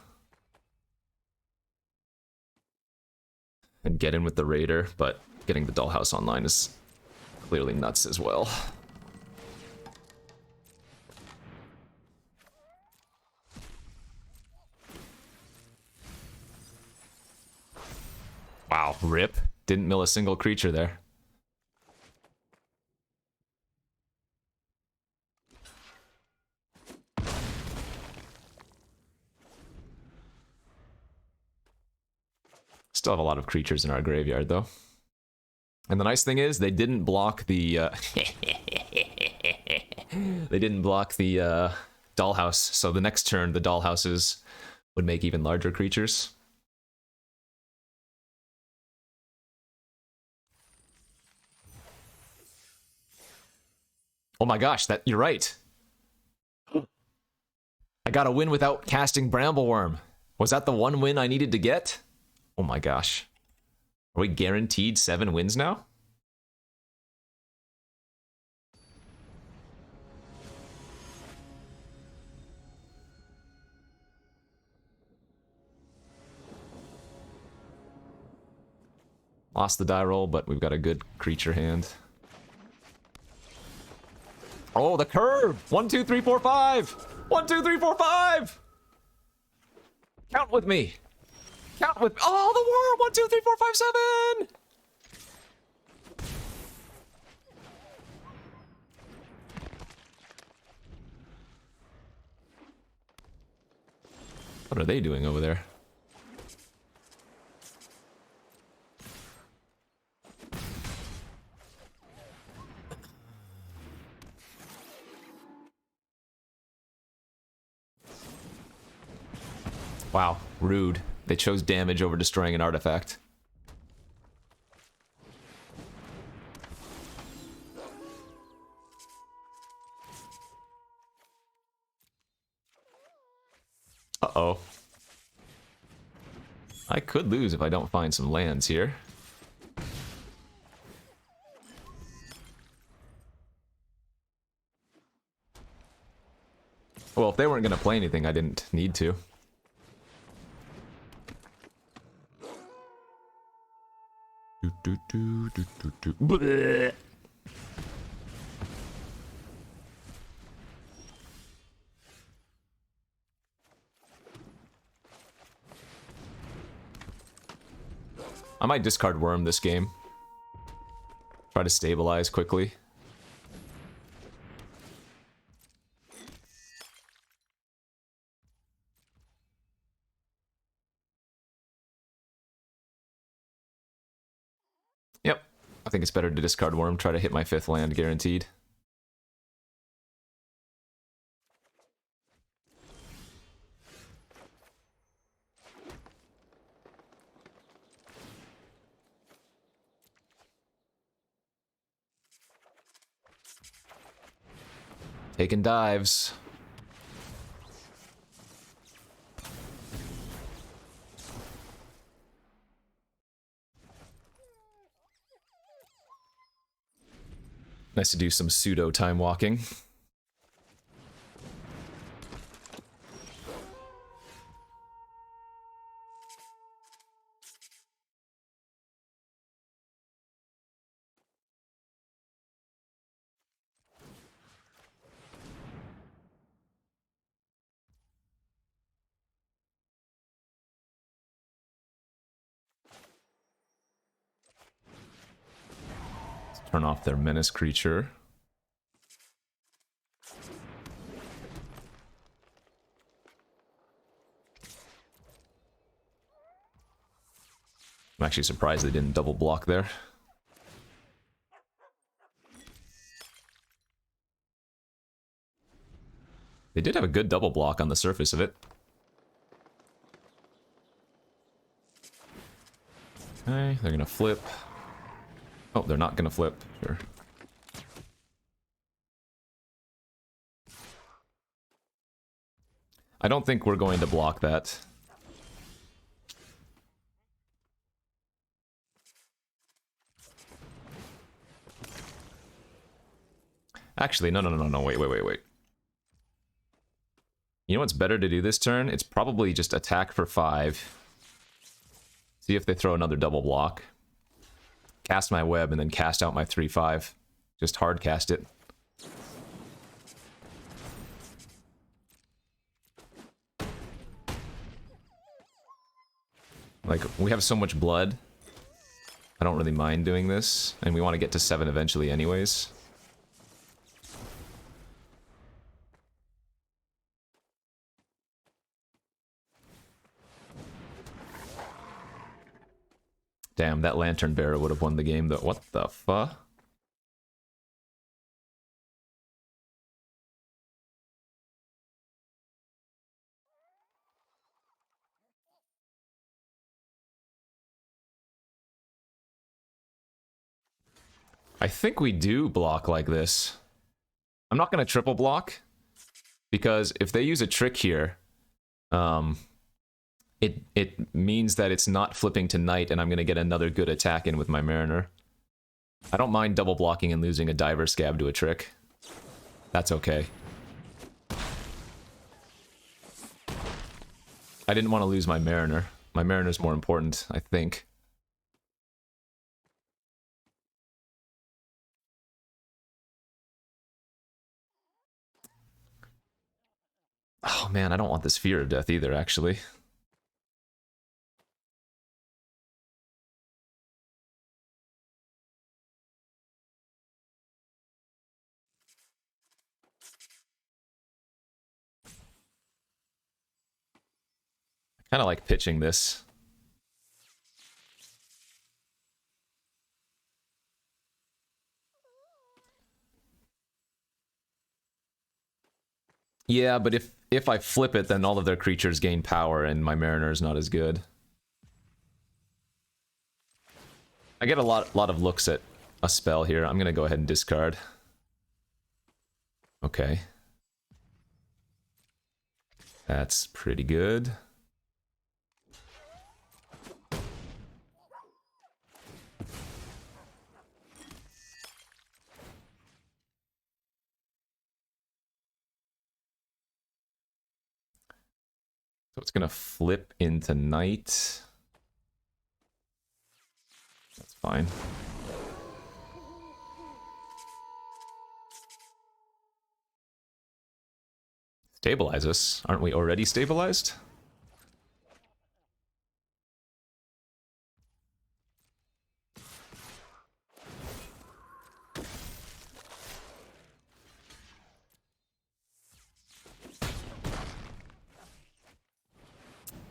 And get in with the Raider, but getting the Dollhouse online is clearly nuts as well. Wow, rip. Didn't mill a single creature there. Still have a lot of creatures in our graveyard, though. And the nice thing is, they didn't block the... they didn't block the Dollhouse, so the next turn, the Dollhouses would make even larger creatures. Oh my gosh, you're right. I got a win without casting Brambleworm. Was that the one win I needed to get? Oh my gosh. Are we guaranteed 7 wins now? Lost the die roll, but we've got a good creature hand. Oh, the curve! 1, 2, 3, 4, 5! 1, 2, 3, 4, 5! Count with me! Count with me! Oh, the worm! 1, 2, 3, 4, 5, 7! What are they doing over there? Wow, rude. They chose damage over destroying an artifact. Uh-oh. I could lose if I don't find some lands here. Well, if they weren't going to play anything, I didn't need to. Bleh. I might discard Worm this game. Try to stabilize quickly. think it's better to discard Worm, try to hit my 5th land, guaranteed. Taking dives. Nice to do some pseudo time walking. Turn off their menace creature. I'm actually surprised they didn't double block there. They did have a good double block on the surface of it. Okay, they're gonna flip. Oh, they're not gonna flip. Sure. I don't think we're going to block that. Actually, no, wait. You know what's better to do this turn? It's probably just attack for 5. See if they throw another double block. Cast my web and then cast out my 3/5. Just hard cast it. Like, we have so much blood. I don't really mind doing this. And we want to get to 7 eventually anyways. Damn, that Lantern Bearer would have won the game though. What the fuck? I think we do block like this. I'm not going to triple block, because if they use a trick here, it means that it's not flipping to Knight, and I'm going to get another good attack in with my Mariner. I don't mind double blocking and losing a Diver Scab to a trick. That's okay. I didn't want to lose my Mariner. My Mariner's more important, I think. Oh man, I don't want this Fear of Death either, actually. I kind of like pitching this. Yeah, but if I flip it, then all of their creatures gain power, and my Mariner is not as good. I get a lot of looks at a spell here. I'm gonna go ahead and discard. Okay. That's pretty good. So it's gonna flip into Knight. That's fine. Stabilize us. Aren't we already stabilized?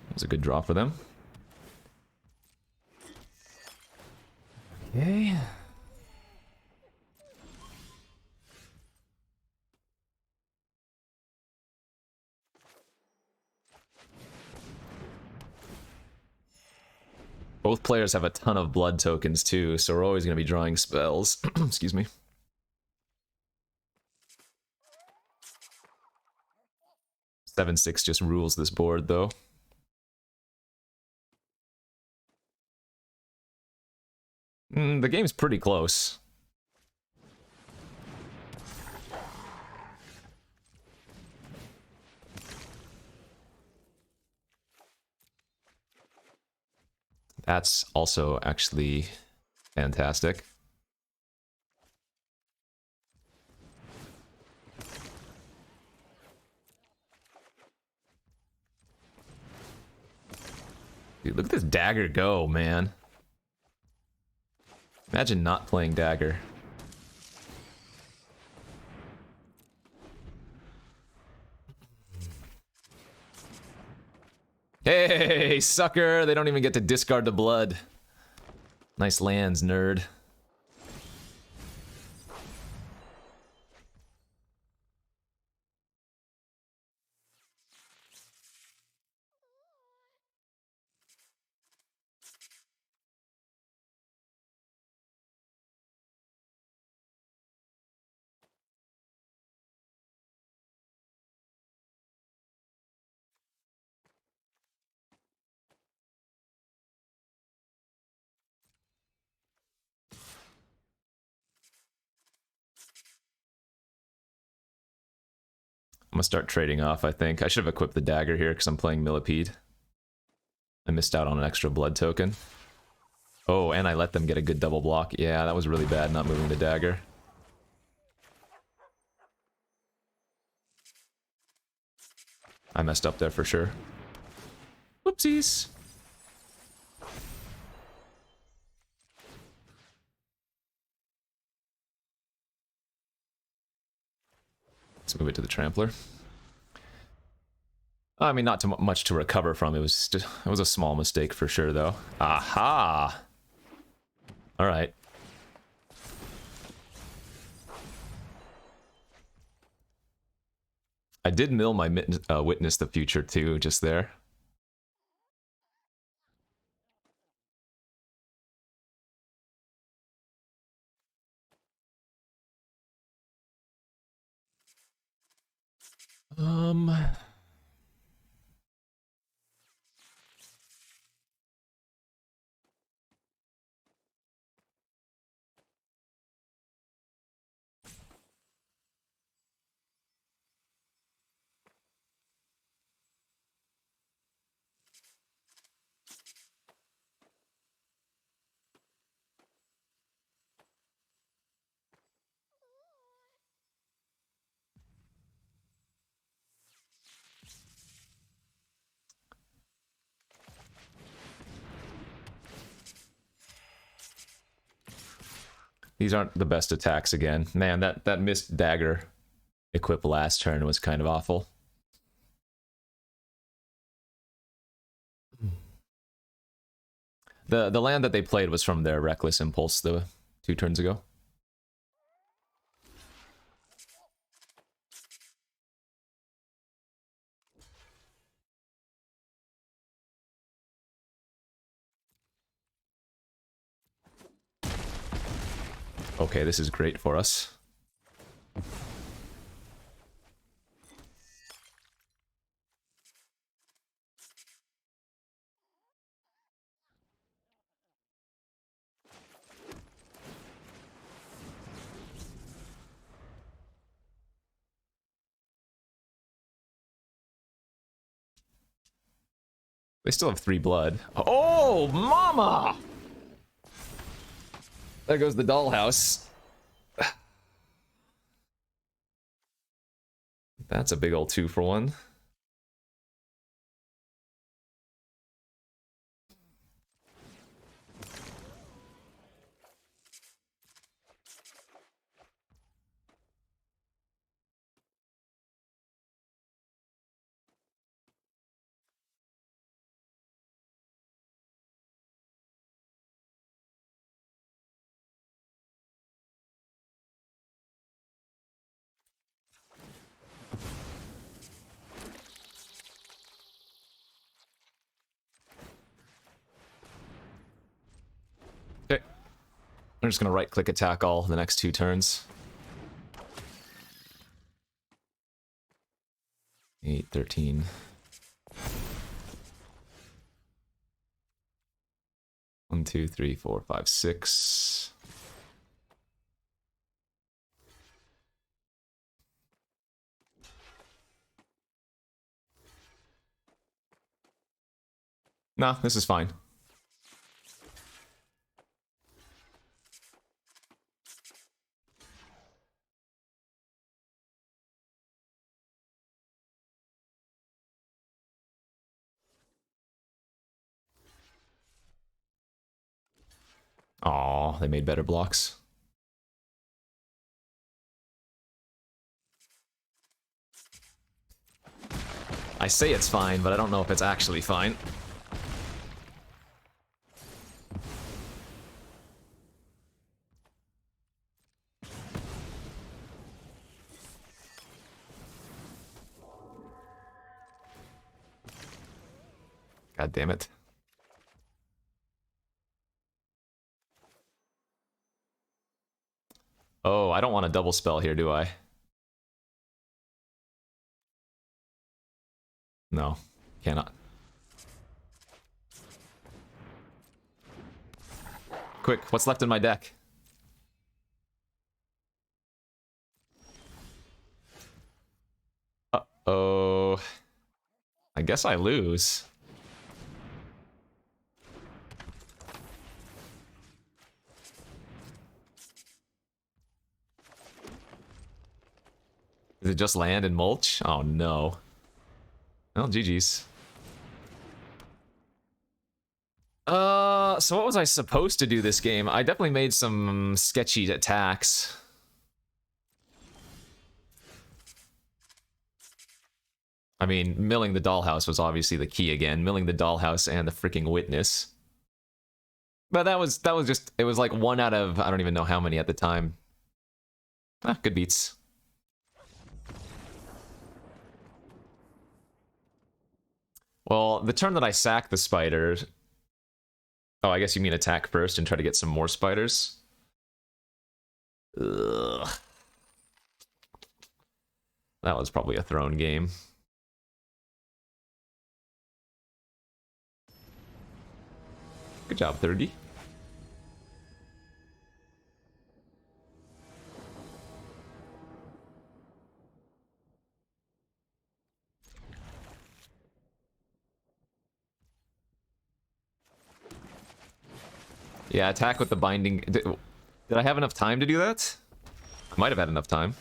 That was a good draw for them. Okay. Both players have a ton of blood tokens too, so we're always going to be drawing spells. Excuse me. Seven, 6 just rules this board, though. The game's pretty close. That's also actually fantastic. Dude, look at this dagger go, man. Imagine not playing dagger. Hey, sucker! They don't even get to discard the blood. Nice lands, nerd. I'm gonna start trading off, I think. I should have equipped the dagger here because I'm playing Millipede. I missed out on an extra blood token. Oh, and I let them get a good double block. Yeah, that was really bad not moving the dagger. I messed up there for sure. Whoopsies. Let's move it to the Trampler. I mean, not too much to recover from. It was a small mistake for sure, though. Aha! All right. I did mill my Witness the Future, too, just there. These aren't the best attacks again. Man, that missed dagger equip last turn was kind of awful. The land that they played was from their Reckless Impulse the 2 turns ago. Okay, this is great for us. They still have 3 blood. Oh, mama! There goes the dollhouse. That's a big old 2 for 1. I'm just gonna right-click attack all the next 2 turns. 8, 13. 1, 2, 3, 4, 5, 6. Nah, this is fine. Aw, they made better blocks. I say it's fine, but I don't know if it's actually fine. God damn it. Oh, I don't want a double spell here, do I? No, cannot. Quick, what's left in my deck? Uh-oh. I guess I lose. Did it just land and mulch? Oh no. Well, GG's. So what was I supposed to do this game? I definitely made some sketchy attacks. I mean, milling the dollhouse was obviously the key again. Milling the dollhouse and the freaking witness. But that was just, it was like 1 out of, I don't even know how many at the time. Ah, good beats. Well, the turn that I sack the spider... Oh, I guess you mean attack first and try to get some more spiders? Ugh. That was probably a thrown game. Good job, 30. Yeah, attack with the binding... Did I have enough time to do that? I might have had enough time.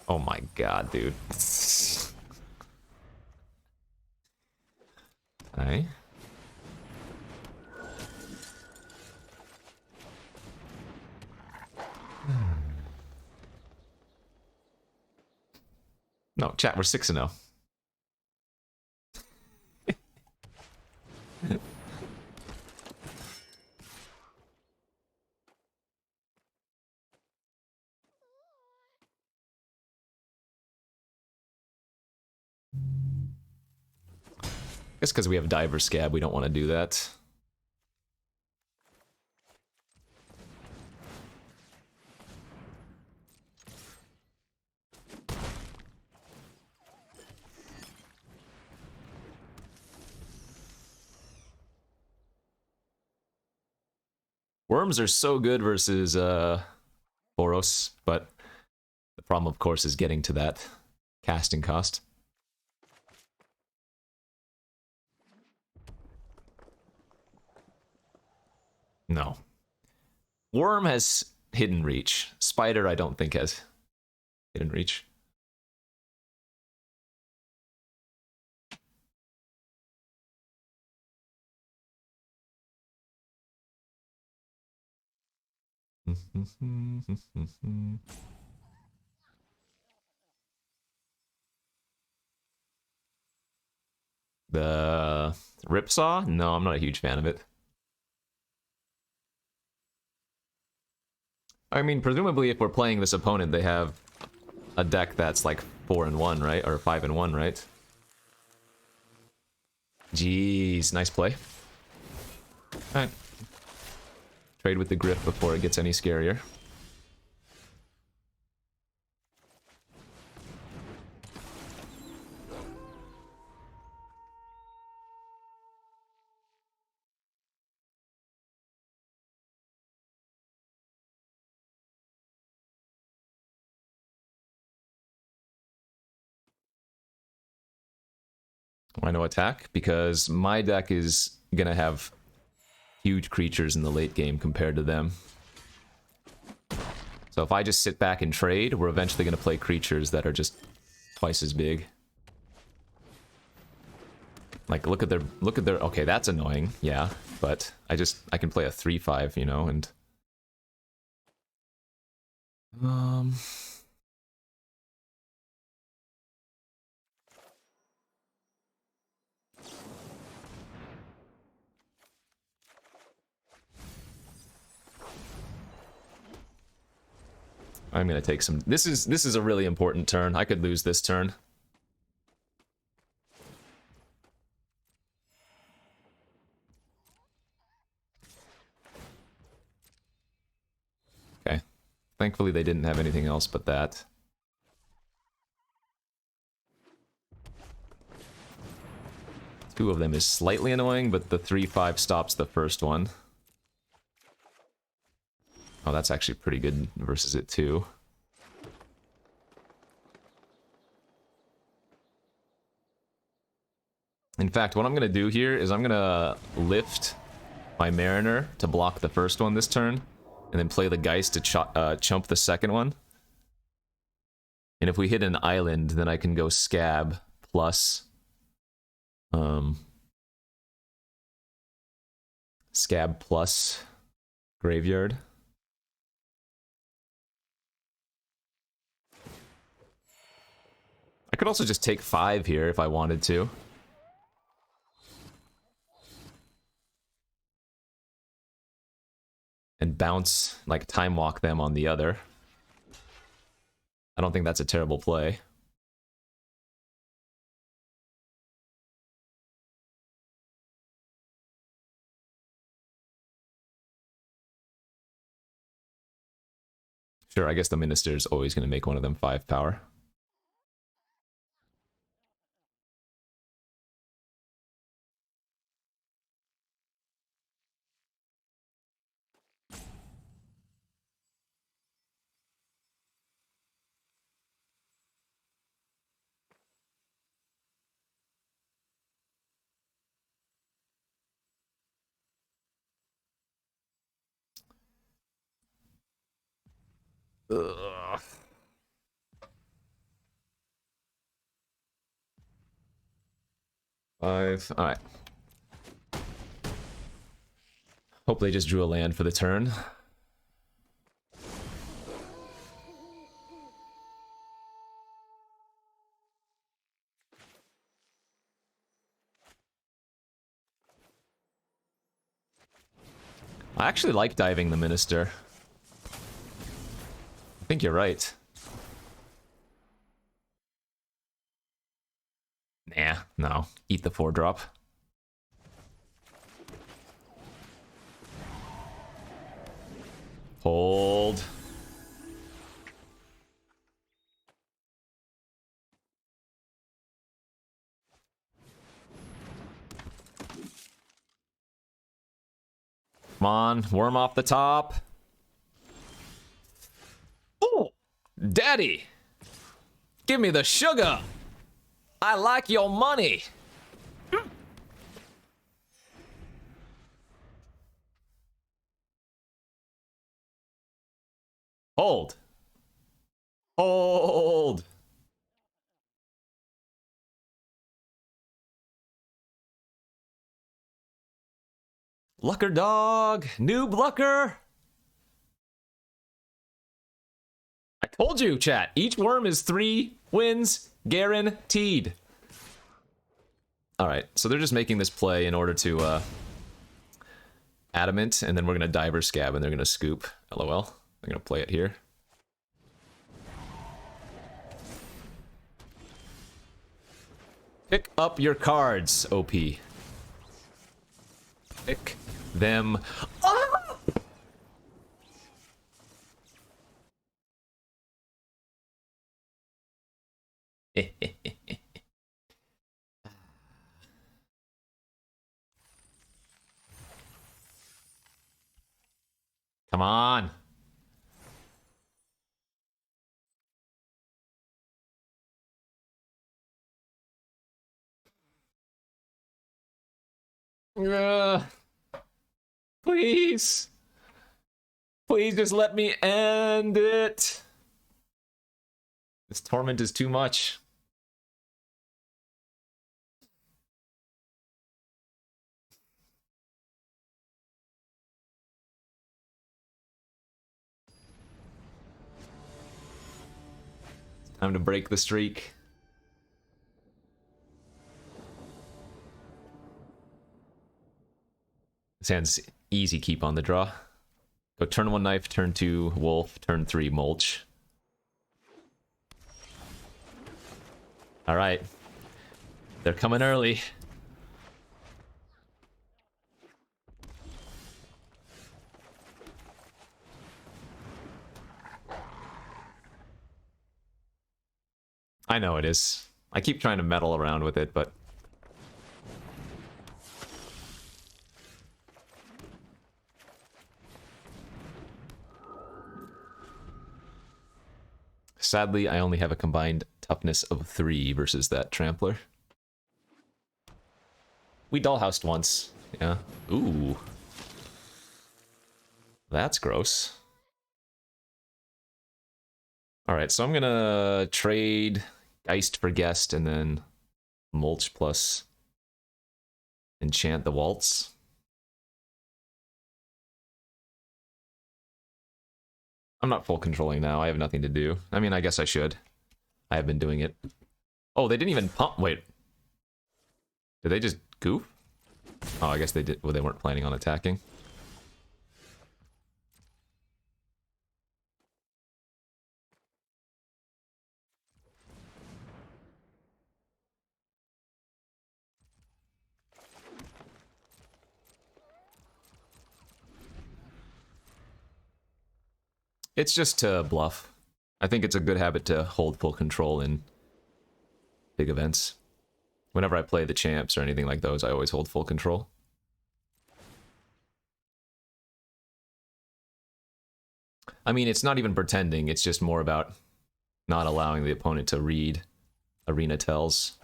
Oh my god, dude. Okay. No, chat, we're 6-0. Guess because we have Diver Scab, we don't want to do that. Worms are so good versus Boros, but the problem, of course, is getting to that casting cost. No. Worm has hidden reach. Spider, I don't think has hidden reach. The Ripsaw? No, I'm not a huge fan of it. I mean, presumably if we're playing this opponent, they have a deck that's like 4-1, right? Or 5-1, right? Jeez, nice play. Alright. Trade with the grip before it gets any scarier. Why no attack? Because my deck is gonna have huge creatures in the late game compared to them. So if I just sit back and trade, we're eventually gonna play creatures that are just twice as big. Like look at their okay, that's annoying, yeah, but I can play a 3/5, you know, and I'm gonna take some. This is a really important turn. I could lose this turn. Okay. Thankfully they didn't have anything else but that. Two of them is slightly annoying, but the 3/5 stops the first one. Oh, that's actually pretty good versus it too. In fact, what I'm going to do here is I'm going to lift my Mariner to block the first one this turn, and then play the Geist to chump the second one. And if we hit an island, then I can go Scab plus... Scab plus Graveyard. I could also just take 5 here if I wanted to. And bounce, like, time walk them on the other. I don't think that's a terrible play. Sure, I guess the Minister is always going to make one of them 5 power. Ugh. Five. All right. Hope they just drew a land for the turn. I actually like diving the Minister. I think you're right. Nah, no. Eat the 4-drop. Hold. Come on, worm off the top. Oh, Daddy! Give me the sugar! I like your money! Hold. Hold. Lucker dog! Noob Lucker! I told you, chat. Each worm is 3 wins guaranteed. Alright, so they're just making this play in order to, Adamant, and then we're gonna Diver Scab, and they're gonna scoop. LOL. I'm gonna play it here. Pick up your cards, OP. Pick them. Ah! Come on. Please. Please just let me end it. This torment is too much. It's time to break the streak. This hand's easy keep on the draw. Go turn 1 knife, turn 2 wolf, turn 3 mulch. Alright. They're coming early. I know it is. I keep trying to meddle around with it, but... Sadly, I only have a combined toughness of 3 versus that trampler. We dollhoused once. Yeah. Ooh. That's gross. Alright, so I'm gonna trade Geist for Guest and then Mulch plus Enchant the Waltz. I'm not full controlling now. I have nothing to do. I mean, I guess I should. I have been doing it. Oh, they didn't even pump. Wait. Did they just goof? Oh, I guess they did. Well, they weren't planning on attacking. It's just to bluff. I think it's a good habit to hold full control in big events. Whenever I play the champs or anything like those, I always hold full control. I mean, it's not even pretending, it's just more about not allowing the opponent to read arena tells.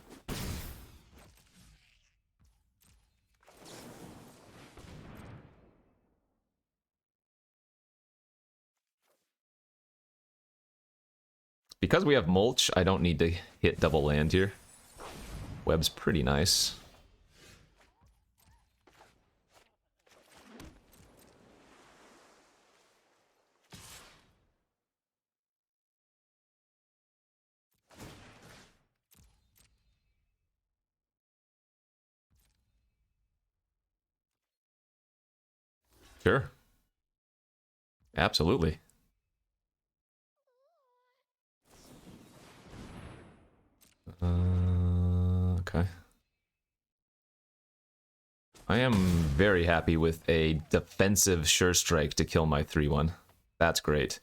Because we have mulch, I don't need to hit double land here. Web's pretty nice. Sure. Absolutely. Okay. I am very happy with a defensive sure strike to kill my 3-1. That's great.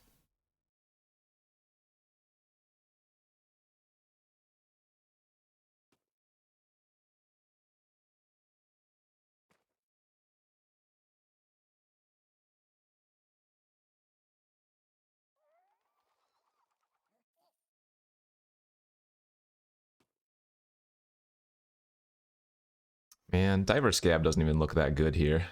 Man, Diver Scab doesn't even look that good here.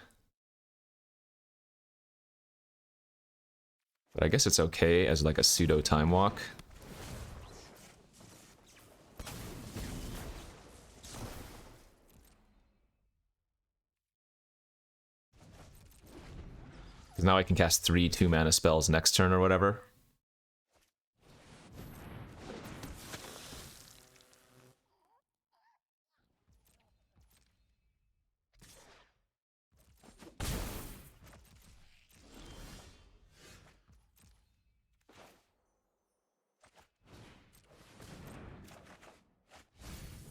But I guess it's okay as like a pseudo time walk. Because now I can cast 3 2-mana spells next turn or whatever.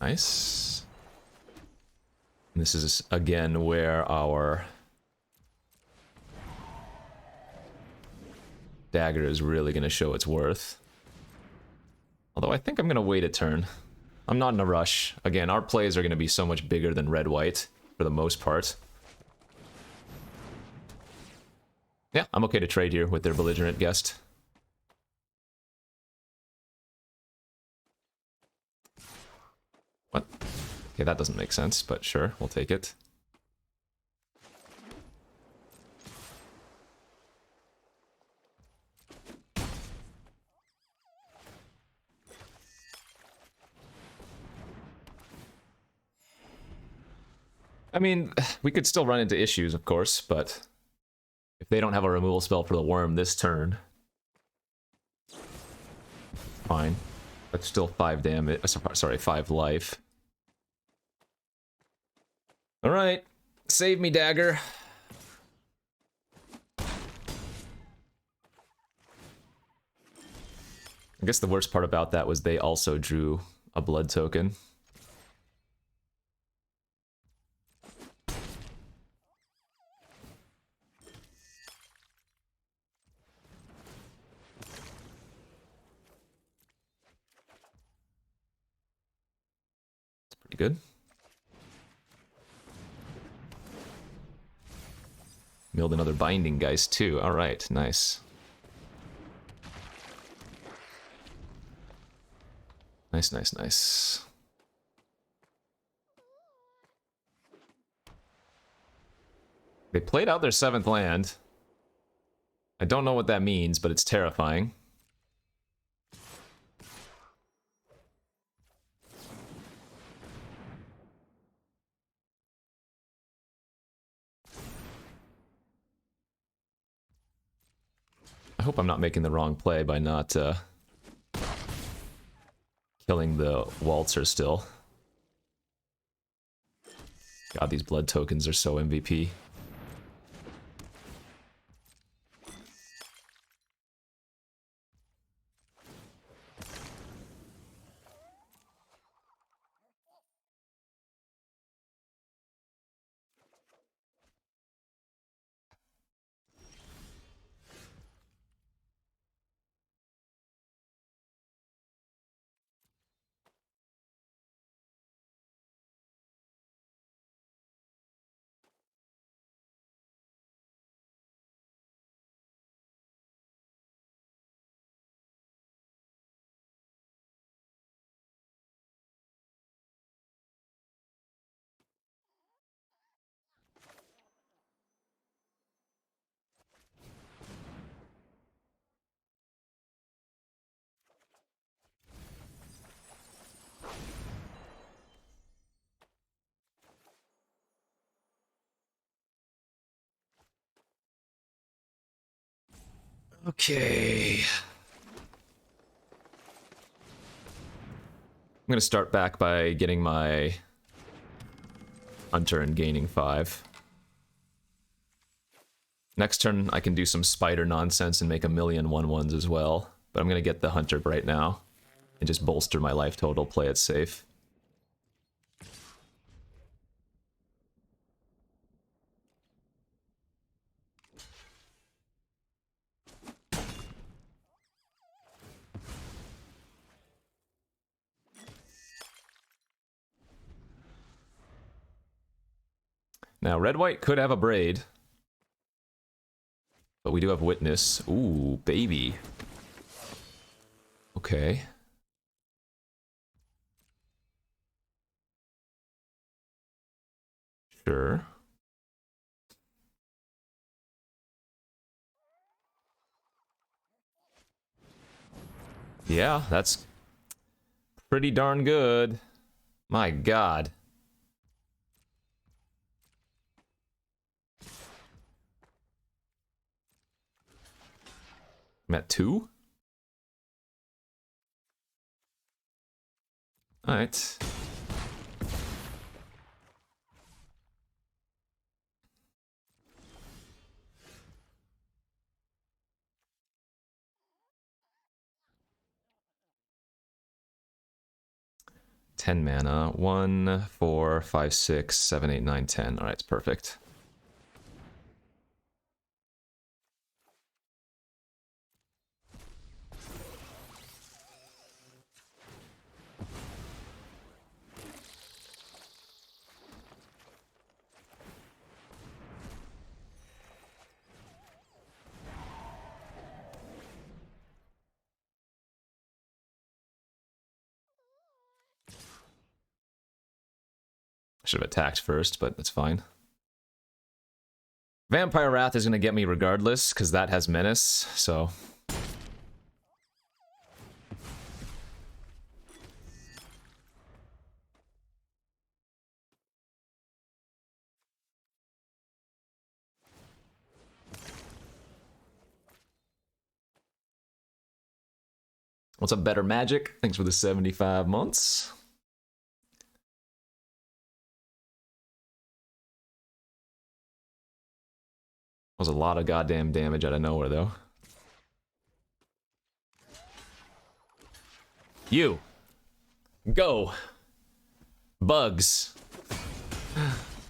Nice. And this is, again, where our Dagger is really going to show its worth. Although I think I'm going to wait a turn. I'm not in a rush. Again, our plays are going to be so much bigger than red-white, for the most part. Yeah, I'm okay to trade here with their belligerent guest. What? Okay, that doesn't make sense, but sure, we'll take it. I mean, we could still run into issues, of course, but if they don't have a removal spell for the worm this turn, fine. That's still 5 damage. Sorry, 5 life. Alright. Save me, Dagger. I guess the worst part about that was they also drew a blood token. Pretty good. Milled another Binding Geist too. Alright, nice. Nice, nice, nice. They played out their 7th land. I don't know what that means, but it's terrifying. I hope I'm not making the wrong play by not killing the Waltzer still. God, these blood tokens are so MVP. Okay. I'm gonna start back by getting my Hunter and gaining 5. Next turn, I can do some spider nonsense and make a million 1/1s as well. But I'm gonna get the Hunter right now and just bolster my life total, play it safe. Now, red-white could have a braid. But we do have witness. Ooh, baby. Okay. Sure. Yeah, that's pretty darn good. My god. I'm at 2? Alright. Ten mana. 1, 4, 5, 6, 7, 8, 9, 10. Alright, it's perfect. Should have attacked first, but that's fine. Vampire Wrath is going to get me regardless, because that has Menace, so... What's up, Better Magic? Thanks for the 75 months. Was a lot of goddamn damage out of nowhere, though. You. Go. Bugs.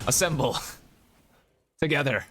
Assemble. Together.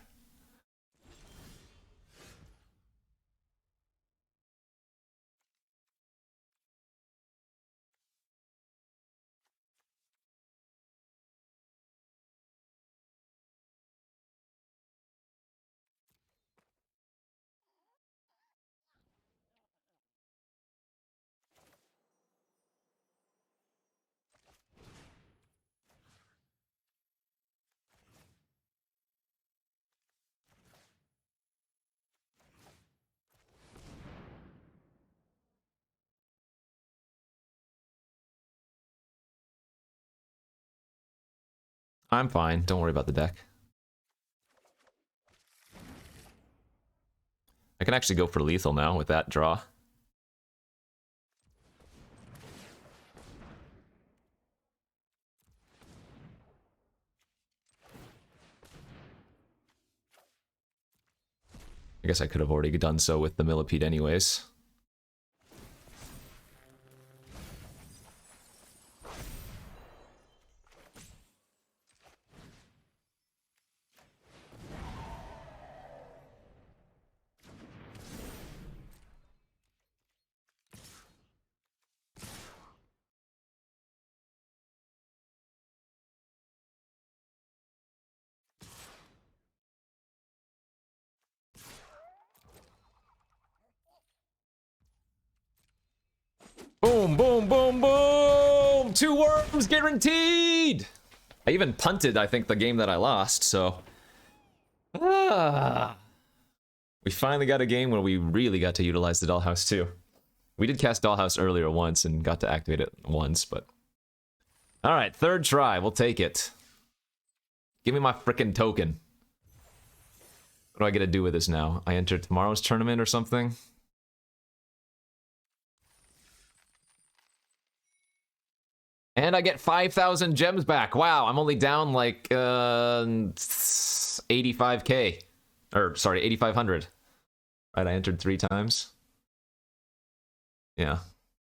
I'm fine. Don't worry about the deck. I can actually go for lethal now with that draw. I guess I could have already done so with the Millipede anyways. Boom, boom, boom, boom! 2 worms guaranteed! I even punted, I think, the game that I lost, so... We finally got a game where we really got to utilize the Dollhouse, too. We did cast Dollhouse earlier once and got to activate it once, but... Alright, 3rd try, we'll take it. Give me my frickin' token. What do I get to do with this now? I enter tomorrow's tournament or something? And I get 5,000 gems back. Wow, I'm only down like 85k. Or, sorry, 8,500. Right, I entered 3 times. Yeah.